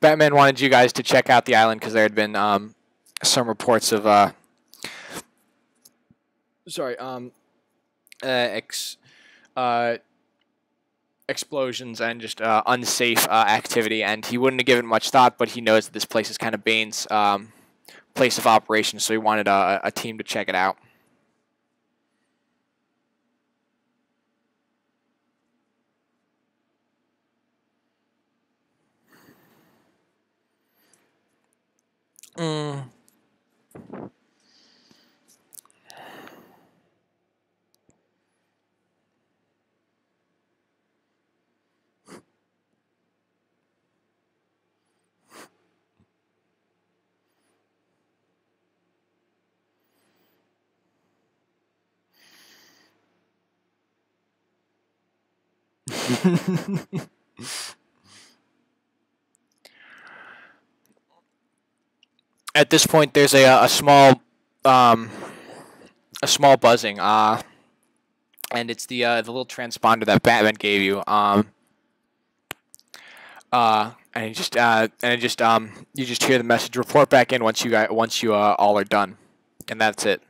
Batman wanted you guys to check out the island because there had been some reports of explosions and just unsafe activity, and he wouldn't have given much thought, but he knows that this place is kind of Bane's place of operations, so he wanted a team to check it out. At this point, there's a small buzzing, and it's the little transponder that Batman gave you, and you just hear the message: report back in once you all are done, and that's it.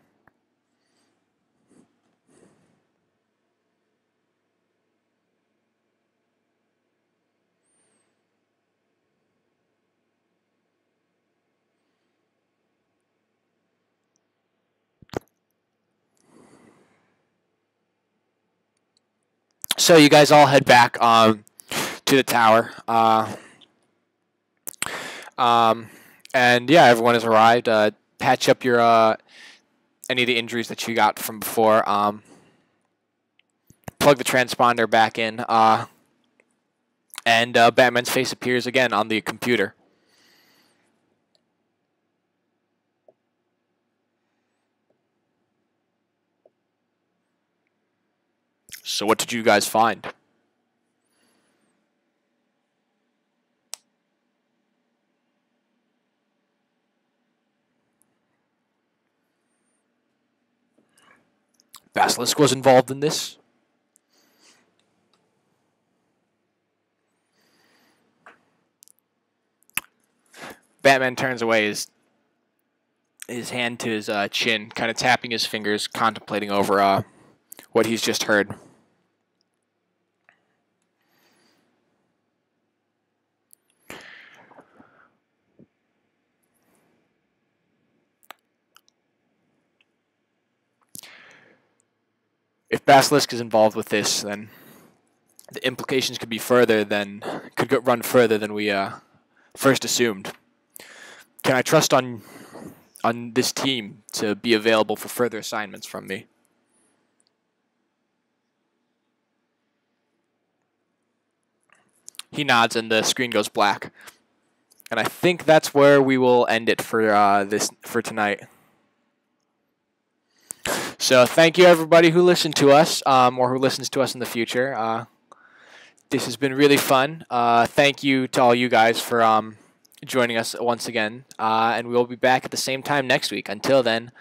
So you guys all head back to the tower, and yeah, everyone has arrived. Patch up your any of the injuries that you got from before. Plug the transponder back in, and Batman's face appears again on the computer. So what did you guys find? Basilisk was involved in this? Batman turns away his hand to his chin, kind of tapping his fingers, contemplating over what he's just heard. If Basilisk is involved with this, then the implications could run further than we first assumed. Can I trust on this team to be available for further assignments from me? He nods, and the screen goes black. And I think that's where we will end it for tonight. So thank you everybody who listened to us, or who listens to us in the future. This has been really fun. Thank you to all you guys for joining us once again. And we'll be back at the same time next week. Until then,